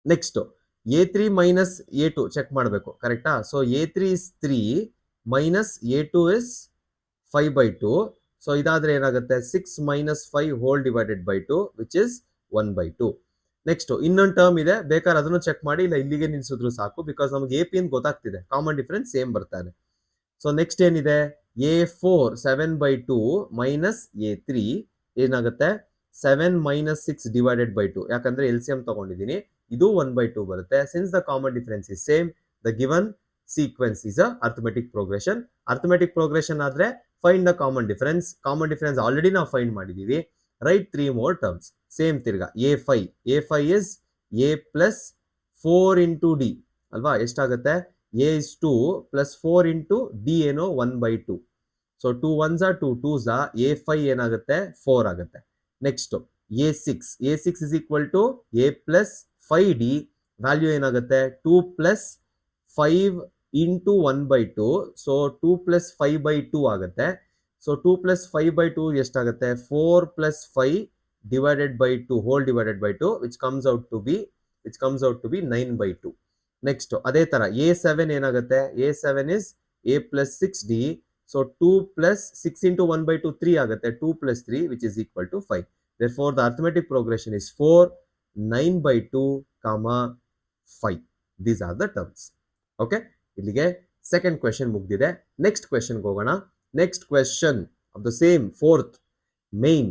Next A3 minus A2 check ಮಾಡಬೇಕು, ಕರೆಕ್ಟಾ. So A3 is 3 minus A2 is 5/2. So ಇದಾದ್ರೆ ಏನಾಗುತ್ತೆ, 6 minus 5 whole divided by 2 which is 1/2. ನೆಕ್ಸ್ಟ್ ಇನ್ನೊಂದು ಟರ್ಮ್ ಇದೆ, ಬೇಕಾದ್ರೆ ಅದನ್ನು ಚೆಕ್ ಮಾಡಿ, ಇಲ್ಲ ಇಲ್ಲಿಗೆ ನಿಲ್ಸಿದ್ರು ಸಾಕು, ಬಿಕಾಸ್ ನಮ್ಗೆ AP ಅಂತ ಗೊತ್ತಾಗ್ತಿದೆ, ಕಾಮನ್ ಡಿಫರೆನ್ಸ್ ಸೇಮ್ ಬರ್ತಾ ಇದೆ. ಸೊ ನೆಕ್ಸ್ಟ್ ಏನಿದೆ, A4 7/2 ಮೈನಸ್ A3 ಏನಾಗುತ್ತೆ, 7 ಮೈನಸ್ 6 ಡಿವೈಡೆಡ್ ಬೈ 2. ಯಾಕಂದ್ರೆ LCM ತಗೊಂಡಿದ್ದೀನಿ, ಇದು 1/2 ಬರುತ್ತೆ. Since the common difference is same, the given sequence is a arithmetic progression. Arithmetic progression ಆದ್ರೆ find the common difference. Common difference already ನಾವು ಫೈಂಡ್ ಮಾಡಿದೀವಿ. Write 3 more terms. ಸೇಮ್ ತಿರ್ಗಾ A5 is A plus 4 into D ಅಲ್ವಾ, ಎಷ್ಟಾಗುತ್ತೆ, A is 2 plus 4 into D ಏನು 1/2. So 2 1s are 2 2s are, A5 ಏನಾಗುತ್ತೆ, 4 ಆಗುತ್ತೆ. Next A6 is equal to A plus 5D. Value ಏನಾಗುತ್ತೆ, 2 ಪ್ಲಸ್ 5 ಇಂಟು 1/2. ಸೊ 2 ಪ್ಲಸ್ 5/2 ಆಗುತ್ತೆ. ಸೊ 2 ಪ್ಲಸ್ 5/2 ಎಷ್ಟಾಗುತ್ತೆ, 4 plus 5 divided by 2 whole divided by 2 which comes out to be 9/2. Next ಅದೇ ತರ A7 ಏನಾಗುತ್ತೆ, A7 is A plus 6D. So 2 plus 6 into 1/2 3 ಆಗುತ್ತೆ, 2 plus 3 which is equal to 5. Therefore the arithmetic progression is 4, 9/2, 5. These are the terms. Okay, ಇಲ್ಲಿಗೆ ಸೆಕೆಂಡ್ ಕ್ವೆಶ್ಚನ್ ಮುಗ್ದಿದೆ. ನೆಕ್ಸ್ಟ್ ಕ್ವೆಶ್ಚನ್ ಹೋಗೋಣ. Next question of the same fourth main,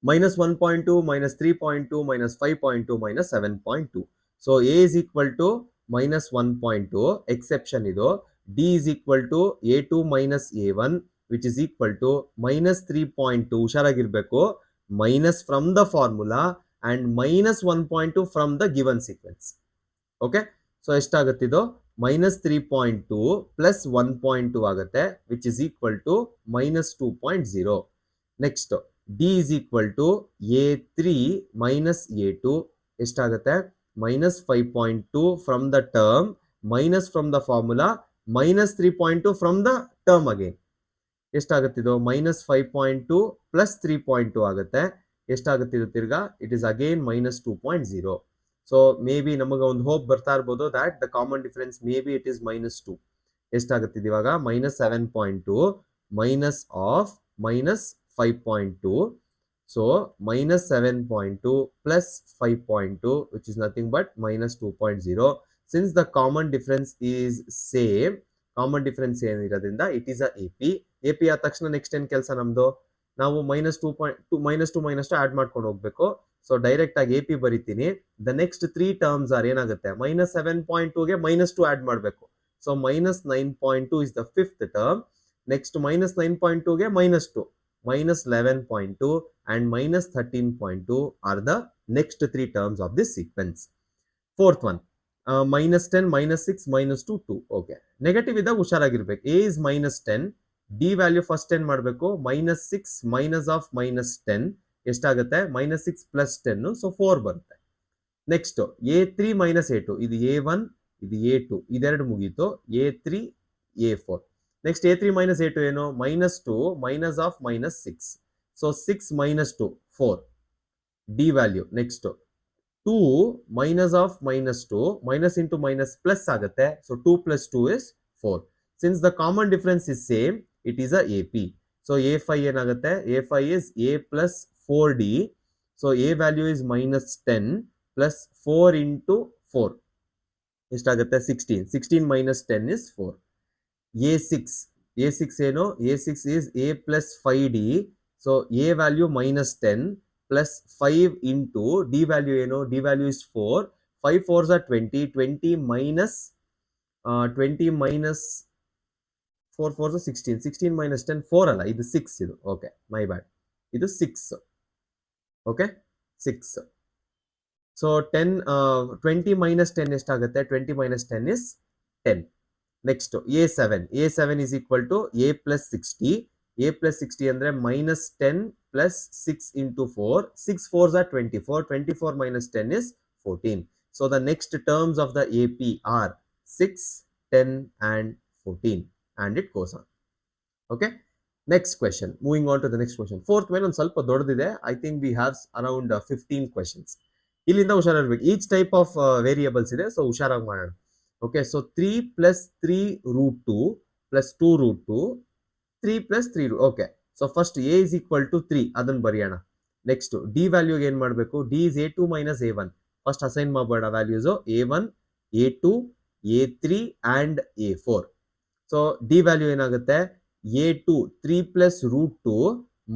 -1.2, -3.2, -5.2, -7.2. So A is equal to -1.2, exception ಇದು. D is equal to A2 minus A1 which is equal to -3.2. ಹುಷಾರಾಗಿರ್ಬೇಕು, minus from the formula and -1.2 from the given sequence. Okay, so ಎಷ್ಟಾಗುತ್ತಿದ್ದು -3.2 ಪ್ಲಸ್ 1.2 ಆಗುತ್ತೆ, which is equal to -2.0. Next D is equal to A3 minus A2 ಎಷ್ಟಾಗುತ್ತೆ, -5.2 from the term minus from the formula -3.2 from the term again. ಎಷ್ಟಾಗುತ್ತಿದ್ದು -5.2 ಪ್ಲಸ್ 3.2 ಆಗುತ್ತೆ. ಎಷ್ಟಾಗುತ್ತಿದ್ದು ತಿರ್ಗಾ it is again -2.0. So may be ನಮಗೆ ಒಂದು ಹೋಪ್ ಬರ್ತಾ ಇರ್ಬೋದು that the common difference may be it is -2. ಎಷ್ಟಾಗುತ್ತಿದೆ ಇವಾಗ -7.2 minus of -5.2. So -7.2 plus 5.2 which is nothing but -2.0. Since the common difference is same, common difference ಏನಿರೋದ್ರಿಂದ it is A P. A P ಆದ ತಕ್ಷಣ ನೆಕ್ಸ್ಟ್ ಏನ್ ಕೆಲಸ ನಮ್ದು, ನಾವು -2 ಆಡ್ ಮಾಡ್ಕೊಂಡು ಹೋಗ್ಬೇಕು. ಸೊ ಡೈರೆಕ್ಟ್ ಆಗಿ ಎ ಪಿ ಬರೀತೀನಿ. ದ ನೆಕ್ಸ್ಟ್ 3 ಟರ್ಮ್ಸ್ ಆರ್ ಏನಾಗುತ್ತೆ, -7.2ಗೆ -2 ಆಡ್ ಮಾಡಬೇಕು. So -9.2 is the fifth term. Next -9.2ಗೆ -2, -11.2 and -13.2 are the next 3 terms of this sequence. Fourth one, -10, -6, -2, 2. Okay. Negative ಇದ್ದಾಗ ಹುಷಾರಾಗಿರ್ಬೇಕು. A is -10, D value first ಏನ್ ಮಾಡಬೇಕು, -6 ಮೈನಸ್ ಆಫ್ -10 ಎಷ್ಟಾಗುತ್ತೆ, -6 ಪ್ಲಸ್ 10, ಸೊ 4 ಬರುತ್ತೆ. ನೆಕ್ಸ್ಟ್ A3 ಮೈನಸ್ A2, ಇದು A1 ಇದು A2, ಇದೆರಡು ಮುಗೀತು. A3 A4. Next A3 minus A2 ಏನು, -2 ಮೈನಸ್ ಆಫ್ -6, ಸೊ 6 -2 4 D value. Next 2 minus of -2 minus into minus plus ಆಗುತ್ತೆ. So 2 plus 2 is 4. Since the common difference is same, it is a AP. So A5 ಏನಾಗುತ್ತೆ, A5 is A plus 4D. So A value is -10 plus 4 into 4 ಎಷ್ಟಾಗುತ್ತೆ, 16. 16 ಮೈನಸ್ 10 ಇಸ್ 4. A6 ಏನು, A6 is A plus 5D. So A value -10 plus 5 into D value ಏನು, D value is 4. 5 4s are 20, 20 minus 4 4s are 16, 16 minus 10 4 ಅಲ್ಲ, ಇದು 6 ಇದು. ಓಕೆ, ಮೈ ಬ್ಯಾಡ್, ಇದು 6. ಓಕೆ 6. ಸೊ 10 20 ಮೈನಸ್ 10 ಎಷ್ಟಾಗುತ್ತೆ, 20 minus 10 is 10. Next A7 is equal to A plus 60. A plus 60 ಅಂದ್ರೆ -10 plus 6 into 4. 6 4s are 24. 24 minus 10 is 14. So the next terms of the AP are 6, 10 and 14, and it goes on. Okay. Next question. Moving on to the next question. Fourth one ಒಂದು ಸ್ವಲ್ಪ ದೊಡ್ಡದಿದೆ. I think we have around 15 questions. ಇಲ್ಲಿಂದ ಹುಷಾರಾಗಿರ್ಬೇಕು. ಈಚ್ ಟೈಪ್ ಆಫ್ ವೇರಿಯೇಬಲ್ಸ್ ಇದೆ, ಸೊ ಹುಷಾರಾಗಿ ಮಾಡೋಣ. Okay, so 3 plus 3 root 2 plus 2 root 2, 3 plus 3 root. Okay, so first A is equal to 3 ಅದನ್ನು ಬರೆಯೋಣ. ನೆಕ್ಸ್ಟ್ ಡಿ ವ್ಯಾಲ್ಯೂಗೆ ಏನು ಮಾಡಬೇಕು, D is A2 minus A1. First assign ಮಾಡಬೇಡ ವ್ಯಾಲ್ಯೂಸು, A1, A2, A3 and A4. So D value ಏನಾಗುತ್ತೆ, A2 3 ಪ್ಲಸ್ ರೂಟ್ 2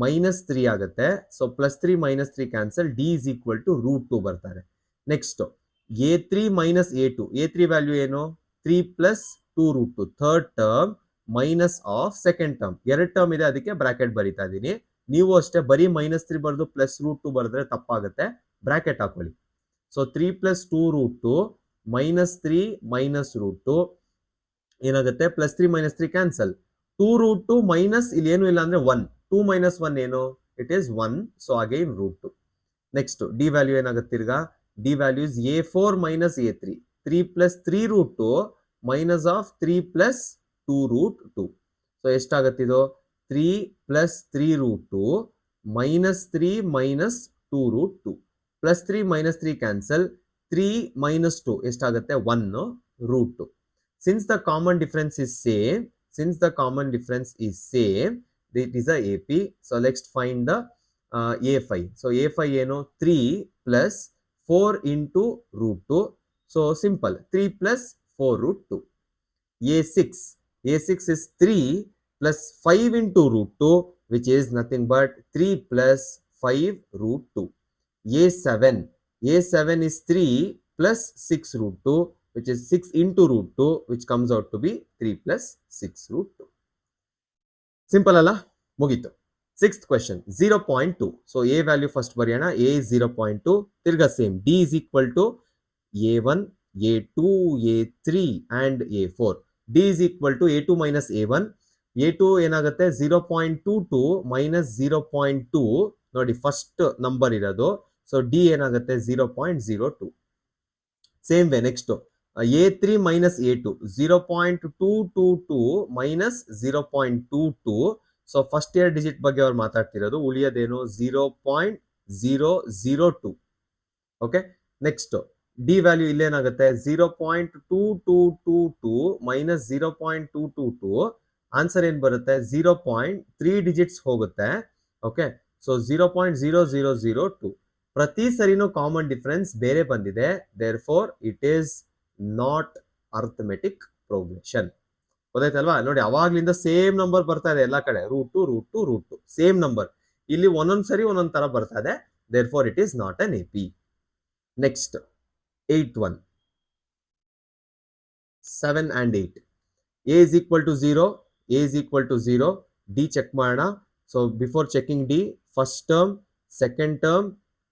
-3 ಆಗುತ್ತೆ. So +3 -3 cancel, D is equal to root 2 ಬರ್ತಾರೆ. Next A3 minus A2, A3 value ಏನು, 3 plus 2 root 2, third term minus of second term. ಎರಡು ಟರ್ಮ್ ಇದೆ, ಅದಕ್ಕೆ ಬ್ರಾಕೆಟ್ ಬರೀತಾ ಇದ್ದೀನಿ. ನೀವು ಅಷ್ಟೇ ಬರೀ -3 ಬರೆದು ಪ್ಲಸ್ ರೂಟ್ 2 ಬರೆದ್ರೆ ತಪ್ಪಾಗುತ್ತೆ, ಬ್ರಾಕೆಟ್ ಹಾಕೊಳ್ಳಿ. So 3 plus 2 root 2 -3 minus root 2 ಏನಾಗುತ್ತೆ, +3 -3 ಕ್ಯಾನ್ಸಲ್, 2 ರೂಟ್ 2 ಮೈನಸ್ ಇಲ್ಲಿ ಏನು ಇಲ್ಲ ಅಂದ್ರೆ 1, 2 ಮೈನಸ್ 1 ಏನು, it is 1. So again root 2. Next D value ಏನಾಗುತ್ತೆ, ತಿರ್ಗಾ D value is A4 minus A3, 3 plus 3 root 2 minus of 3 plus 2 root 2. So ಎಷ್ಟಾಗತ್ತಿದು, 3 plus 3 root 2 -3 minus 2 root 2, +3 -3 cancel, 3 minus 2 ಎಷ್ಟಾಗುತ್ತೆ, 1 root 2. Since the common difference is same, it is a AP. So let's find the A5. So A5 ಏನು, 3 plus 4 into root 2. So simple, 3 plus 4 root 2. A6 is 3 plus 5 into root 2, which is nothing but 3 plus 5 root 2. A7 is 3 plus 6 root 2, which is 6 into root 2, which comes out to be 3 plus 6 root 2. Simple ಅಲ್ಲ, ಮುಗೀತು. Sixth question, 0.2. So A value first ಬರೆಯೋಣ, A is 0.2. ತಿರ್ಗಾ same, D is equal to A1, A2, A3 and A4. D is equal to A2 minus A1. A2 ಏನಾಗುತ್ತೆ 0.22 minus 0.2 ನೋಡಿ ಫಸ್ಟ್ ನಂಬರ್ ಇರೋದು. ಸೊ ಡಿ ಏನಾಗುತ್ತೆ 0.02. Same way next A3 minus A2 0.222 minus 0.22. So first year digit ಬಗ್ಗೆ ಅವ್ರು ಮಾತಾಡ್ತಿರೋದು, ಉಳಿಯೋದೇನು 0.002. ಓಕೆ, ನೆಕ್ಸ್ಟ್ ಡಿ ವ್ಯಾಲ್ಯೂ ಇಲ್ಲೇನಾಗುತ್ತೆ 0.2222 ಮೈನಸ್ 0.222. ಆನ್ಸರ್ ಏನ್ ಬರುತ್ತೆ 0.3 ಡಿಜಿಟ್ಸ್ ಹೋಗುತ್ತೆ. Okay, so 0.0002. ಪ್ರತಿ ಸರಿನೂ ಕಾಮನ್ ಡಿಫರೆನ್ಸ್ ಬೇರೆ ಬಂದಿದೆ, therefore it is not arithmetic progression. ಗೊತ್ತಾಯ್ತಲ್ವಾ? ನೋಡಿ, ಅವಾಗ್ಲಿಂದ ಸೇಮ್ ನಂಬರ್ ಬರ್ತಾ ಇದೆ ಎಲ್ಲ ಕಡೆ, ರೂಟ್ ಸೇಮ್ ನಂಬರ್. ಇಲ್ಲಿ ಒಂದೊಂದ್ ಸರಿ ಒಂದೊಂದ್ ತರ ಬರ್ತಾ ಇದೆ, therefore it is not an AP. Next 8-1, 7 and 8. A is equal to 0, A is equal to 0. D check ಮಾಡೋಣ. So before checking D, first term, second term,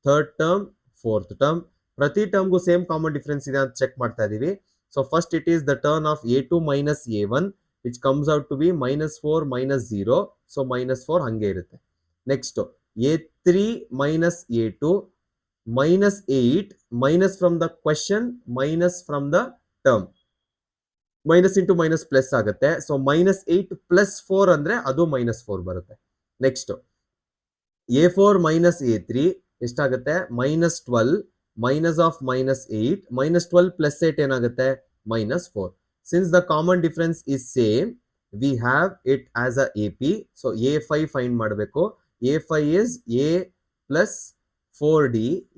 third term, fourth term, ಪ್ರತಿ ಟರ್ಮ್ಗೂ ಸೇಮ್ ಕಾಮನ್ ಡಿಫರೆನ್ಸ್ ಇದೆ ಅಂತ ಚೆಕ್ ಮಾಡ್ತಾ ಇದೀವಿ. So first it is the turn off A2 minus A1 which comes out to be -4 minus 0. So -4 ಹಂಗೆ ಇರುತ್ತೆ. Next A3 minus A2 minus 8 minus from the question minus from the term. Minus into minus plus ಆಗುತ್ತೆ. ಸೊ -8 plus 4 ಅಂದ್ರೆ ಅದು -4 ಬರುತ್ತೆ. ನೆಕ್ಸ್ಟ್ A4 minus A3 ಎಷ್ಟಾಗುತ್ತೆ -12 minus of -8 -12 plus 8 ಏನಾಗುತ್ತೆ -4. Since the common difference is same, we have it as a AP. So A5 find ಮಾಡಬೇಕು. A5 is A plus 4D.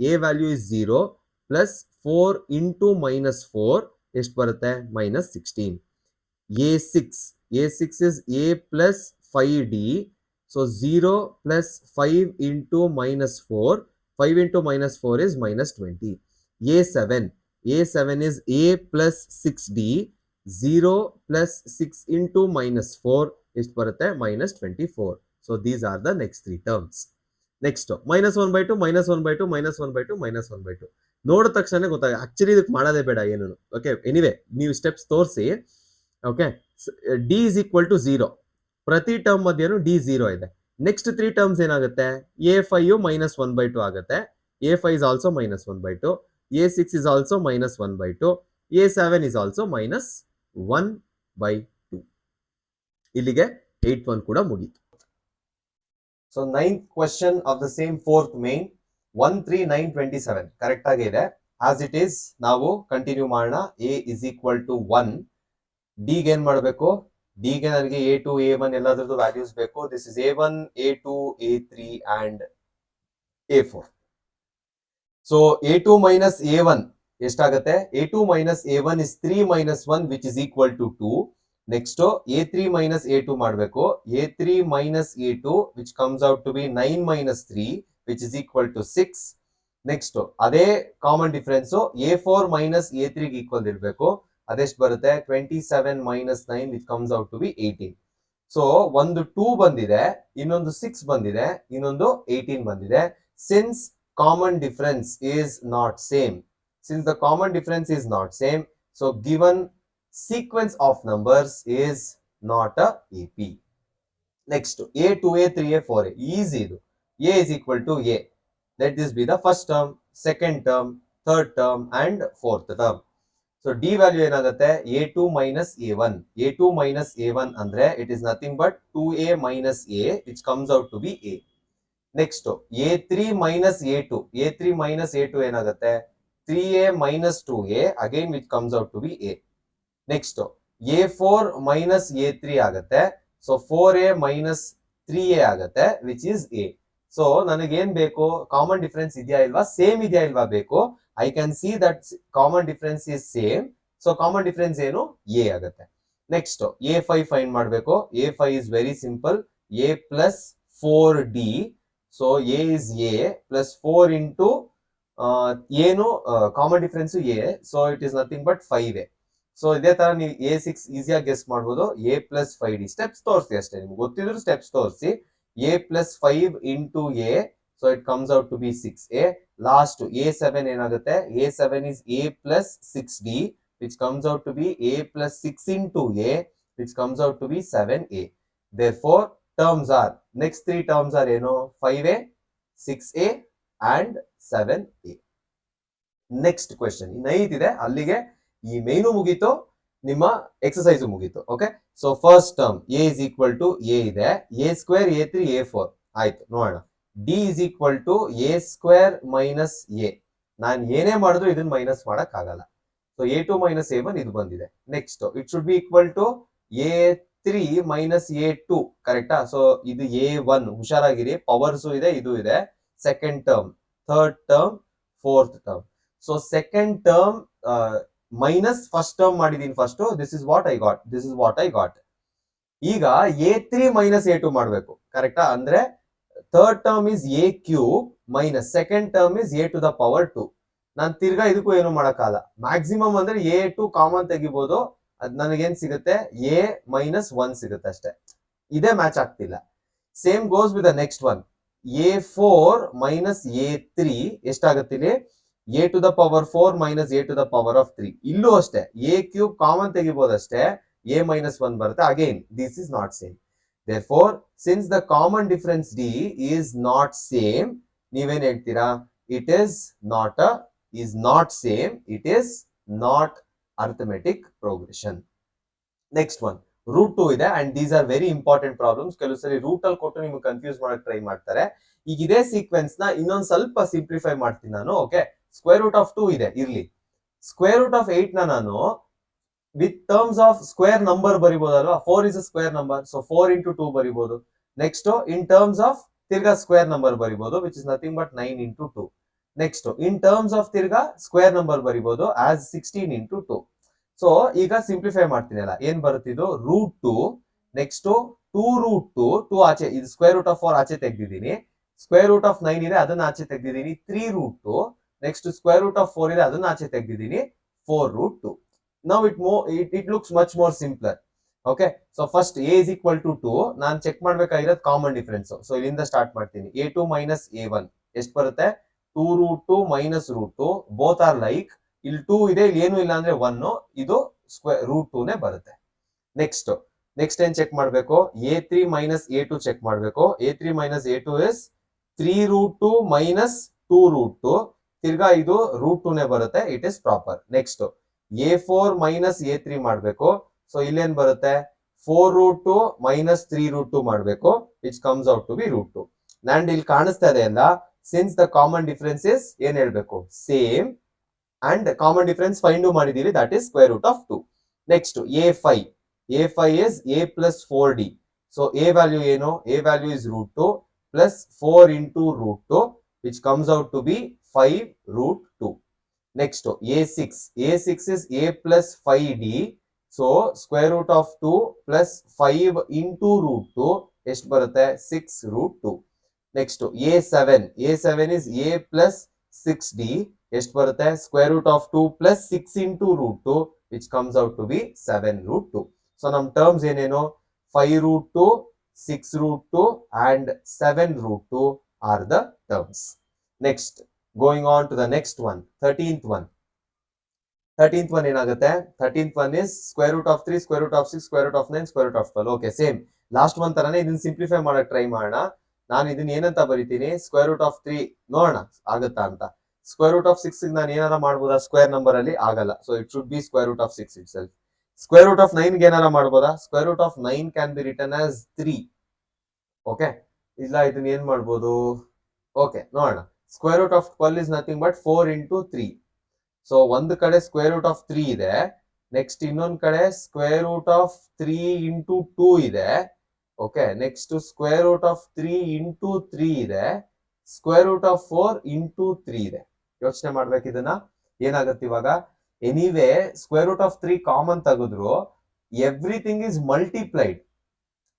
A value is 0 plus 4 into -4 ಎಷ್ಟು ಬರುತ್ತೆ -16. A6 is A plus 5D. So 0 plus 5 into -4. 5 into -4 is -20. A7 is A plus 6D. 0 plus 6 into -4 ಎಷ್ಟು ಬರುತ್ತೆ -24. So these are the next three terms. Next -1/2 -1/2 -1/2 -1/2. ನೋಡಿದ ತಕ್ಷಣ ಗೊತ್ತಾಗ ಆಕ್ಚುಲಿ ಇದಕ್ಕೆ ಮಾಡೋದೇ ಬೇಡ ಏನು. ಓಕೆ, ಎನಿವೆ ನೀವು ಸ್ಟೆಪ್ಸ್ ತೋರಿಸಿ. Okay, D is equal to 0. ಪ್ರತಿ ಟರ್ಮ್ ಮಧ್ಯನೂ ಡಿ 0 ಇದೆ. ನೆಕ್ಸ್ಟ್ 3 ಟರ್ಮ್ಸ್ ಏನಾಗುತ್ತೆ, A5 -1/2 ಆಗುತ್ತೆ. A5 is also -1/2. A6 is also -1/2. A7 is also -1/2. ಇಲ್ಲಿಗೆ 8-1 ಕೂಡ ಮುಗೀತು. So 9th question of the same 4th main 13927 correct ಆಗಿದೆ. ಆಸ್ ಇಟ್ ಈಸ್ ನಾವು ಕಂಟಿನ್ಯೂ ಮಾಡೋಣ. A is equal to 1. D ಗೆ ಏನ್ ಮಾಡಬೇಕು, D ಗೆ ನನಗೆ A2 A1 ಎಲ್ಲದರದ್ದು ವ್ಯಾಲ್ಯೂಸ್ ಬೇಕು. This is A1 A2 A3 and A4. So A2 minus A1 ಎಷ್ಟಾಗುತ್ತೆ, A2 minus A1 is 3 minus 1 which is equal to 2. Next A3 minus A2 ಮಾಡಬೇಕು. A3 minus A2 which comes out to be 9 minus 3 which is equal to 6. Next ಅದೇ common difference A4 minus A3 ಗೆ ಈಕ್ವಲ್ ಇರಬೇಕು. ಅದೆಷ್ಟು ಬರುತ್ತೆ 27 minus 9 which comes out to be 18. So ಒಂದು 2 ಬಂದಿದೆ, ಇನ್ನೊಂದು 6 ಬಂದಿದೆ, ಇನ್ನೊಂದು 18 ಬಂದಿದೆ. Since common difference is not same, since the common difference is not same, so given sequence of numbers is not a AP. Next, A2, A3, A4, easy idu. A is equal to A. Let this be the first term, second term, third term and fourth term. So D value ಏನಾಗುತ್ತೆ A2 minus A1. A2 minus A1 ಅಂದ್ರೆ it is nothing but 2A minus A which comes out to be A. Next, A3 minus A2. A3 minus A2 ಏನಾಗುತ್ತೆ 3A minus 2A again which comes out to be A. Next, A4 minus A3 ಆಗುತ್ತೆ. So 4A minus 3A ಆಗುತ್ತೆ which is A. So ನನಗೇನ್ ಬೇಕು, ಕಾಮನ್ ಡಿಫರೆನ್ಸ್ ಇದೆಯಾ ಇಲ್ವಾ, ಸೇಮ್ ಇದೆಯಾ ಇಲ್ವಾ ಬೇಕು. I can see that common difference is same. So common difference ಏನು A ಆಗುತ್ತೆ. Next, A5 find ಮಾಡಬೇಕು. A5 is very simple. A plus 4D. So A is A plus 4 into ಏನು common difference A. So it is nothing but 5A. So ಇದೇ ತರ ನೀವು A6 ಈಸಿಯಾಗಿ ಗೆಸ್ ಮಾಡ್ಬೋದು. A plus 5D ಸ್ಟೆಪ್ಸ್ ತೋರಿಸಿ ಅಷ್ಟೇ, ನಿಮ್ಗೆ ಗೊತ್ತಿದ್ರು ಸ್ಟೆಪ್ಸ್ ತೋರಿಸಿ. A plus 5 into A. So it comes out to be 6a. Last a7 ಏನಾಗುತ್ತೆ, a7 is a plus 6d which comes out to be a plus 6 into a which comes out to be 7a. Therefore terms are, next three terms are ಏನು, 5a, 6a and 7a. Next question ಇನ್ನು 5 ಇದೆ, ಅಲ್ಲಿಗೆ ಈ ಮೇನು ಮುಗೀತು, ನಿಮ್ಮ ಎಕ್ಸಸೈಸ್ ಮುಗೀತು. Okay, so first term a is equal to a ಇದೆ, a ಸ್ಕ್ವೇರ್ a3 a4 ಆಯ್ತು. ನೋಡೋಣ, d is equal to a square minus a. ನಾನು ಏನೇ ಮಾಡಿದ್ರು ಇದನ್ನ ಮೈನಸ್ ಮಾಡಕ್ ಆಗಲ್ಲ. ಸೊ a2 ಮೈನಸ್ a1 ಇದು ಬಂದಿದೆ. Next it should be equal to a3 minus a2, ಕರೆಕ್ಟಾ? ಸೊ ಇದು a1, ಹುಷಾರಾಗಿರಿ, ಪವರ್ಸ್ ಇದೆ, ಇದು ಇದೆ. Second term, third term, fourth term. So second term minus first term ಮಾಡಿದೀನಿ first. This is what I got. ಈಗ a3 ಮೈನಸ್ a2 ಮಾಡಬೇಕು, ಕರೆಕ್ಟಾ? ಅಂದ್ರೆ third term is a cube minus second term is a to the power 2. ನಾನು ತಿರ್ಗಾ ಇದಕ್ಕೂ ಏನು ಮಾಡಕ್ಕಾಗಲ್ಲ. ಮ್ಯಾಕ್ಸಿಮಮ್ ಅಂದ್ರೆ a2 ಕಾಮನ್ ತೆಗಿಬಹುದು, ಅದ್ ನನಗೇನ್ ಸಿಗುತ್ತೆ, a ಮೈನಸ್ 1 ಸಿಗುತ್ತೆ ಅಷ್ಟೇ. ಇದೇ ಮ್ಯಾಚ್ ಆಗ್ತಿಲ್ಲ. Same goes with the next one, a4 minus a3 ಎಷ್ಟಾಗುತ್ತೆ ಇಲ್ಲಿ, a to the power 4 minus a to the power of 3. ಇಲ್ಲೂ ಅಷ್ಟೇ a ಕ್ಯೂಬ್ ಕಾಮನ್ ತೆಗಿಬಹುದಷ್ಟೇ, a ಮೈನಸ್ 1 ಬರುತ್ತೆ. Again this is not same. Therefore, since the common difference d is not same, ನೀವೇನ್ ಹೇಳ್ತೀರಾ, it is not same, it is not arithmetic progression. Next one, root 2 ಇದೆ, and these are very important problems. ಕೆಲವು ಸರಿ ರೂಟ್ ಅಲ್ಲಿ ಕೊಟ್ಟು ನಿಮ್ಗೆ ಕನ್ಫ್ಯೂಸ್ ಮಾಡಕ್ ಟ್ರೈ ಮಾಡ್ತಾರೆ. ಈಗ ಇದೇ ಸೀಕ್ವೆನ್ಸ್ ನ ಇನ್ನೊಂದ್ ಸ್ವಲ್ಪ ಸಿಂಪ್ಲಿಫೈ ಮಾಡ್ತೀನಿ ನಾನು. ಓಕೆ, ಸ್ಕ್ವೇರ್ ರೂಟ್ ಆಫ್ 2 ಇದೆ, ಇರ್ಲಿ. ಸ್ಕ್ವೇರ್ ರೂಟ್ ಆಫ್ 8 ನ ನಾನು with terms of square number ಬರಿಬಹುದಲ್ವಾ, 4 is a square number, so 4 into 2 ಬರಿಬಹುದು. ನೆಕ್ಸ್ಟ್ ಇನ್ ಟರ್ಮ್ಸ್ ಆಫ್ ತಿರ್ಗಾ ಸ್ಕ್ವೇರ್ ನಂಬರ್ ಬರಿಬಹುದು, which is nothing but 9 into 2. Next in terms of ತಿರ್ಗಾ ಸ್ಕ್ವೇರ್ ನಂಬರ್ ಬರಿಬಹುದು ಆಸ್ 16 into 2. ಸೊ ಈಗ ಸಿಂಪ್ಲಿಫೈ ಮಾಡ್ತೀನಲ್ಲ, ಏನ್ ಬರುತ್ತಿದ್ದು, ರೂಟ್ 2, ನೆಕ್ಸ್ಟ್ 2 ರೂಟ್ 2 ಆಚೆ, ಇದು ಸ್ಕ್ವೇರ್ ರೂಟ್ ಆಫ್ 4 ಆಚೆ ತೆಗ್ದಿದ್ದೀನಿ, ಸ್ಕ್ವೇರ್ ರೂಟ್ ಆಫ್ 9 ಇದೆ ಅದನ್ನ ಆಚೆ ತೆಗ್ದಿದ್ದೀನಿ, 3 root 2, next square root of 4 ಇದೆ ಅದನ್ನ ಆಚೆ ತೆಗ್ದಿದ್ದೀನಿ, 4 root 2. Now it looks much more simpler. Okay, so first a is equal to 2. ನಾನು ಚೆಕ್ ಮಾಡ್ಬೇಕಾಗಿರೋದು ಕಾಮನ್ ಡಿಫರೆನ್ಸ್. ಸೊ ಇಲ್ಲಿಂದ ಸ್ಟಾರ್ಟ್ ಮಾಡ್ತೀನಿ. a2 ಮೈನಸ್ a1 ಎಷ್ಟು ಬರುತ್ತೆ, 2 root 2 minus root 2, both are like. ಇಲ್ಲಿ 2 ಇದೆ, ಇಲ್ಲಿ ಏನು ಇಲ್ಲ ಅಂದ್ರೆ 1, ಇದು ಸ್ಕ್ವೇರ್ ರೂಟ್ 2 ನೇ ಬರುತ್ತೆ. ನೆಕ್ಸ್ಟ್ ಏನ್ ಚೆಕ್ ಮಾಡ್ಬೇಕು, a3 ಮೈನಸ್ a2 ಚೆಕ್ ಮಾಡ್ಬೇಕು. a3 minus a2 is 3 root 2 minus 2 root 2, ತಿರ್ಗಾ ಇದು ರೂಟ್ 2 ನೇ ಬರುತ್ತೆ, it is proper. Next a4 minus a3 ಮಾಡಬೇಕು. ಸೊ ಇಲ್ಲೇನ್ ಬರುತ್ತೆ, 4 ರೂಟ್ 2 ಮೈನಸ್ 3 ರೂಟ್ 2 ಮಾಡಬೇಕು, which comes out to be root 2. And ಇಲ್ಲಿ ಕಾಣಿಸ್ತಾ ಇದೆ ಅಲ್ಲ, since the common difference is ಏನ್ ಹೇಳ್ಬೇಕು, same, and common difference find ಮಾಡಿದೀವಿ, that is square root of 2. Next a5 is a plus 4d. So a value ಏನು, a value is root 2 plus 4 into root 2, which comes out to be 5 root 2. Next a6 is a plus 5d. So square root of 2 plus 5 into root 2 ಎಷ್ಟು ಬರುತ್ತೆ, 6 root 2. Next a7 is a plus 6d ಎಷ್ಟು ಬರುತ್ತೆ, square root of 2 plus 6 into root 2 which comes out to be 7 root 2. So ನಮ್ಮ terms ಏನೇನು, 5 root 2, 6 root 2 and 7 root 2 are the terms. Next, going on to the next one, 13th one ಏನಾಗುತ್ತೆ, 13th one is square root of 3, square root of 6, square root of 9, square root of 12. Okay, same last one ತರಾನೇ ಇದನ್ನ ಸಿಂಪ್ಲಿಫೈ ಮಾಡಕ್ ಟ್ರೈ ಮಾಡೋಣ. ನಾನು ಇದನ್ನ ಏನಂತ ಬರೀತೀನಿ, ಸ್ಕ್ವೇರ್ ರೂಟ್ ಆಫ್ 3, ನೋಡೋಣ ಆಗುತ್ತಾ ಅಂತ. ಸ್ಕ್ವೇರ್ ರೂಟ್ ಆಫ್ 6 ನಾನು ಏನಾರ ಮಾಡ್ಬೋದಾ, ಸ್ಕ್ವೇರ್ ನಂಬರ್ ಅಲ್ಲಿ ಆಗಲ್ಲ, so it should be square root of 6 itself. Square root of 9 ಏನಾರ ಮಾಡ್ಬೋದಾ, square root of 9 can be written as 3. Okay, ಇಲ್ಲ ಇದನ್ನ ಏನ್ ಮಾಡ್ಬೋದು, ಓಕೆ ನೋಡೋಣ. Square root of 12 is nothing but 4 into 3. So ಒಂದು ಕಡೆ square root of 3 ಇದೆ, ನೆಕ್ಸ್ಟ್ ಇನ್ನೊಂದು ಕಡೆ square root of 3 into 2 ಇದೆ. Okay, next square root of 3 into 3 ಇದೆ, square root of 4 into 3 ಇದೆ. ಯೋಚನೆ ಮಾಡ್ಬೇಕು ಇದನ್ನ, ಏನಾಗುತ್ತೆ ಇವಾಗ, anyway square root of 3 common ತೆಗೆದ್ರು ಎವ್ರಿಥಿಂಗ್ ಇಸ್ ಮಲ್ಟಿಪ್ಲೈಡ್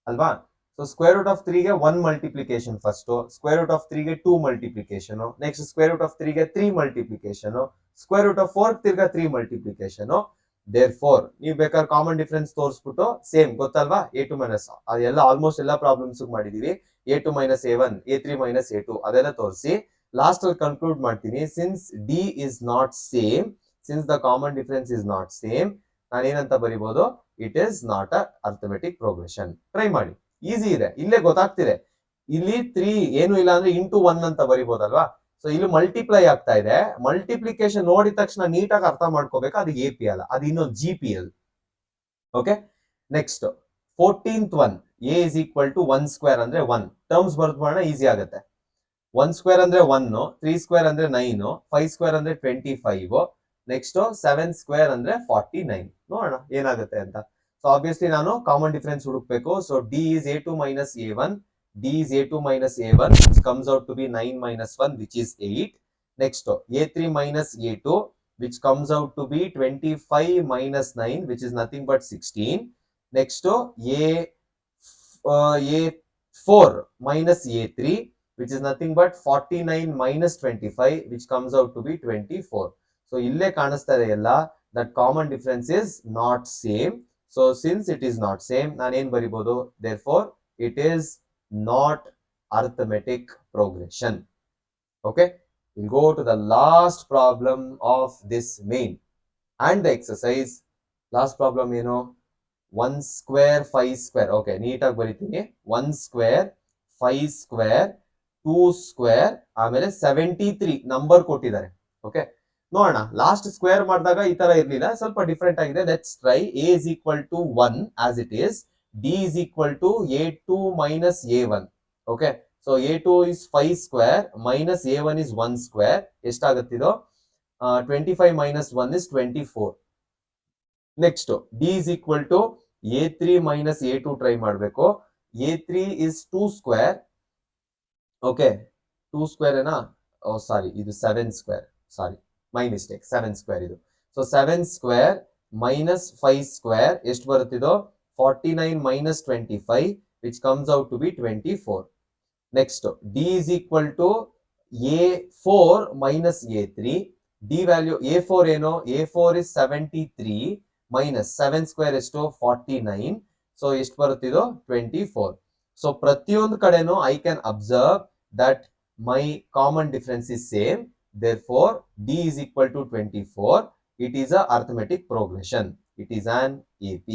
ಅಲ್ವಾ. ಸೊ ಸ್ಕ್ವೇರ್ ರೂಟ್ ಆಫ್ 3 ಗೆ 1 multiplication first, square root of 3 ಗೆ 2 multiplication, next square root of 3 ಗೆ 3 ಮಲ್ಟಿಪ್ಲಿಕೇಶನ್, ಸ್ಕ್ವೇರ್ ರೂಟ್ ಆಫ್ 4 ತಿರ್ಗಾ 3 ಮಲ್ಟಿಪ್ಲಿಕೇಶನ್, ದೇರ್ ಫೋರ್ ನೀವು ಬೇಕಾದ್ರೆ ಕಾಮನ್ ಡಿಫರೆನ್ಸ್ ತೋರಿಸ್ಬಿಟ್ಟು ಸೇಮ್ ಗೊತ್ತಲ್ವಾ A2 ಮೈನಸ್ ಅದೆಲ್ಲ ಆಲ್ಮೋಸ್ಟ್ ಎಲ್ಲ ಪ್ರಾಬ್ಲಮ್ಸ್ ಮಾಡಿದೀವಿ A2 minus A1 A3 minus A2 ಅದೆಲ್ಲ ತೋರಿಸಿ ಲಾಸ್ಟ್ ಅಲ್ಲಿ ಕನ್ಕ್ಲೂಡ್ ಮಾಡ್ತೀನಿ since D is not same since the common difference is not same ನಾನೇನಂತ ಬರಿಬಹುದು it is not a arithmetic progression try ಮಾಡಿ ಈಸಿ ಇದೆ ಇಲ್ಲೇ ಗೊತ್ತಾಗ್ತಿದೆ ಇಲ್ಲಿ 3 ಏನು ಇಲ್ಲ ಅಂದ್ರೆ ಇಂಟು 1 ಅಂತ ಬರಿಬಹುದಲ್ವಾ ಸೊ ಇಲ್ಲಿ ಮಲ್ಟಿಪ್ಲೈ ಆಗ್ತಾ ಇದೆ ಮಲ್ಟಿಪ್ಲಿಕೇಶನ್ ನೋಡಿದ ತಕ್ಷಣ ನೀಟಾಗಿ ಅರ್ಥ ಮಾಡ್ಕೋಬೇಕು ಅದು ಎ ಪಿ ಅಲ್ಲ ಅದು ಇನ್ನೊಂದು G P L okay next 14th one A is equal to 1 square ಅಂದ್ರೆ 1 ಟರ್ಮ್ಸ್ ಬರ್ದ್ಬೋಣ ಈಸಿ ಆಗುತ್ತೆ 1 ಸ್ಕ್ವೇರ್ ಅಂದ್ರೆ 1 3 ಸ್ಕ್ವೇರ್ ಅಂದ್ರೆ 9 5 ಸ್ಕ್ವೇರ್ ಅಂದ್ರೆ 25 ನೆಕ್ಸ್ಟ್ 7 ಸ್ಕ್ವೇರ್ ಅಂದ್ರೆ 49 ನೋಡೋಣ ಏನಾಗುತ್ತೆ ಅಂತ ಸೊ ಆಬ್ವಿಯಸ್ಲಿ ನಾನು ಕಾಮನ್ ಡಿಫರೆನ್ಸ್ ಹುಡುಕ್ಬೇಕು so D is A2 minus A1 D is A2 minus A1 which comes out to be 9 minus 1 which is 8. Next A3 minus A2 which comes out to be 25 minus 9 which is nothing but 16. Next A4 minus A3 which is nothing but 49 minus 25 which comes out to be 24. So ille ಕಾಣಿಸ್ತಾ ಎಲ್ಲ that common difference is not same. So since it is not same ನಾನು ಏನು ಬರಿಬಹುದು therefore it is not arithmetic progression. Okay, we'll go to the last problem of this main and the exercise. Last problem, 1 square 5 square. Okay, neat agi baritini 1 square 5 square 2 square ಆಮೇಲೆ 73 ನಂಬರ್ ಕೊಟ್ಟಿದ್ದಾರೆ. ಓಕೆ ನೋಡೋಣ ಲಾಸ್ಟ್ ಸ್ಕ್ವೇರ್ ಮಾಡಿದಾಗ ಈ ತರ ಇರಲಿಲ್ಲ ಸ್ವಲ್ಪ ಡಿಫರೆಂಟ್ ಆಗಿದೆ let's try a is equal to 1 as it is D is equal to A2 minus A1. Okay. So A2 is 5 square minus A1 is 1 square. ಎಷ್ಟಾಗುತ್ತಿದೋ 25 minus 1 is 24. Next, D is equal to A3 minus A2 try ಮಾಡಬೇಕು. A3 is 2 square. Okay. 2 square ಏನಾ? Oh sorry, ಇದು 7 square. Sorry, my mistake. 7 square ಇದು. So 7 square minus 5 square ಎಷ್ಟು ಬರುತ್ತಿದೋ 49 minus 25 which comes out to be 24. Next, D is equal to A4 minus A3. D value A4 ಏನೋ A4 is 73 minus 7 square ಎಷ್ಟು 49. So ಎಷ್ಟು ಬರುತ್ತಿದೋ 24. So ಪ್ರತಿಯೊಂದು ಕಡೆನೂ I can observe that my common difference is same. Therefore, D is equal to 24. It is a arithmetic progression. It is an AP.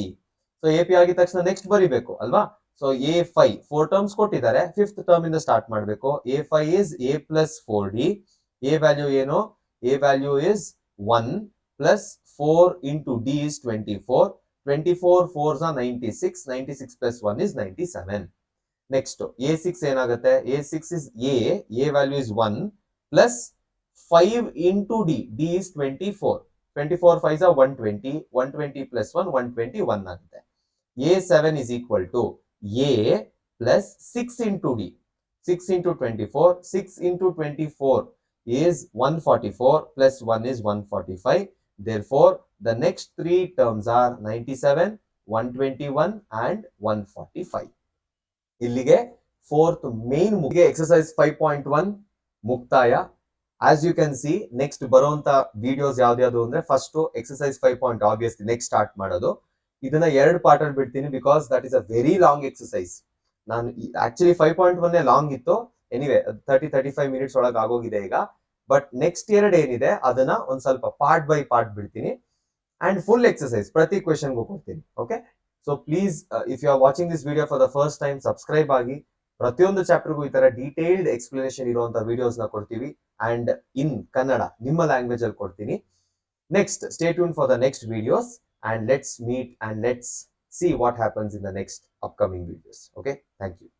So A P ಆಗಿದ ತಕ್ಷಣ ನೆಕ್ಸ್ಟ್ ಬರಿಬೇಕು ಅಲ್ವಾ ಸೊ A5 4 ಟರ್ಮ್ಸ್ ಕೊಟ್ಟಿದ್ದಾರೆ 5th ಟರ್ಮ್ ಇಂದ ಸ್ಟಾರ್ಟ್ ಮಾಡಬೇಕು A5 is A plus 4D A value ಏನು A value is 1 plus 4 into D is 24 24 4s are 96 96 plus 1 is 97 next A6 ಏನಾಗುತ್ತೆ A6 is A value is 1 plus 5 into D is 24 24 5s are 120 120 plus 1 121 ಆಗುತ್ತೆ A7 is equal to A plus 6 into D. 6 into 24. 6 into 24 is 144 plus 1 is 145. Therefore, the next three terms are 97, 121 and 145. ಇಲ್ಲಿಗೆ fourth main exercise 5.1 ಮುಕ್ತಾಯ. As you can see, next ಬರುವಂತ videos ಯಾವ್ದು ಅಂದ್ರೆ first exercise 5. obviously next start ಮಾಡೋದು. ಇದನ್ನ ಎರಡು ಪಾರ್ಟ್ ಅಲ್ಲಿ ಬಿಡ್ತೀನಿ because that is a very long exercise ನಾನು ಆಕ್ಚುಲಿ 5.1 ಲಾಂಗ್ ಇತ್ತು ಎನಿವೆ 35 ಮಿನಿಟ್ಸ್ ಒಳಗೆ ಆಗೋಗಿದೆ ಈಗ ಬಟ್ ನೆಕ್ಸ್ಟ್ ಎರಡು ಏನಿದೆ ಅದನ್ನ ಒಂದ್ ಸ್ವಲ್ಪ ಪಾರ್ಟ್ ಬೈ ಪಾರ್ಟ್ ಬಿಡ್ತೀನಿ ಅಂಡ್ ಫುಲ್ ಎಕ್ಸರ್ಸೈಸ್ ಪ್ರತಿ ಕ್ವೆಶನ್ಗೂ ಕೊಡ್ತೀನಿ okay so please if you are watching this video for the first time subscribe ಆಗಿ ಪ್ರತಿಯೊಂದು ಚಾಪ್ಟರ್ಗೂ ಈ ತರ ಡೀಟೇಲ್ಡ್ ಎಕ್ಸ್ಪ್ಲನೇಷನ್ ಇರುವಂತ ವಿಡಿಯೋಸ್ ನ ಕೊಡ್ತೀವಿ ಅಂಡ್ ಇನ್ ಕನ್ನಡ ನಿಮ್ಮ ಲ್ಯಾಂಗ್ವೇಜ್ ಅಲ್ಲಿ ಕೊಡ್ತೀನಿ next stay tune for the next videos and let's meet and let's see what happens in the next upcoming videos. Okay, thank you.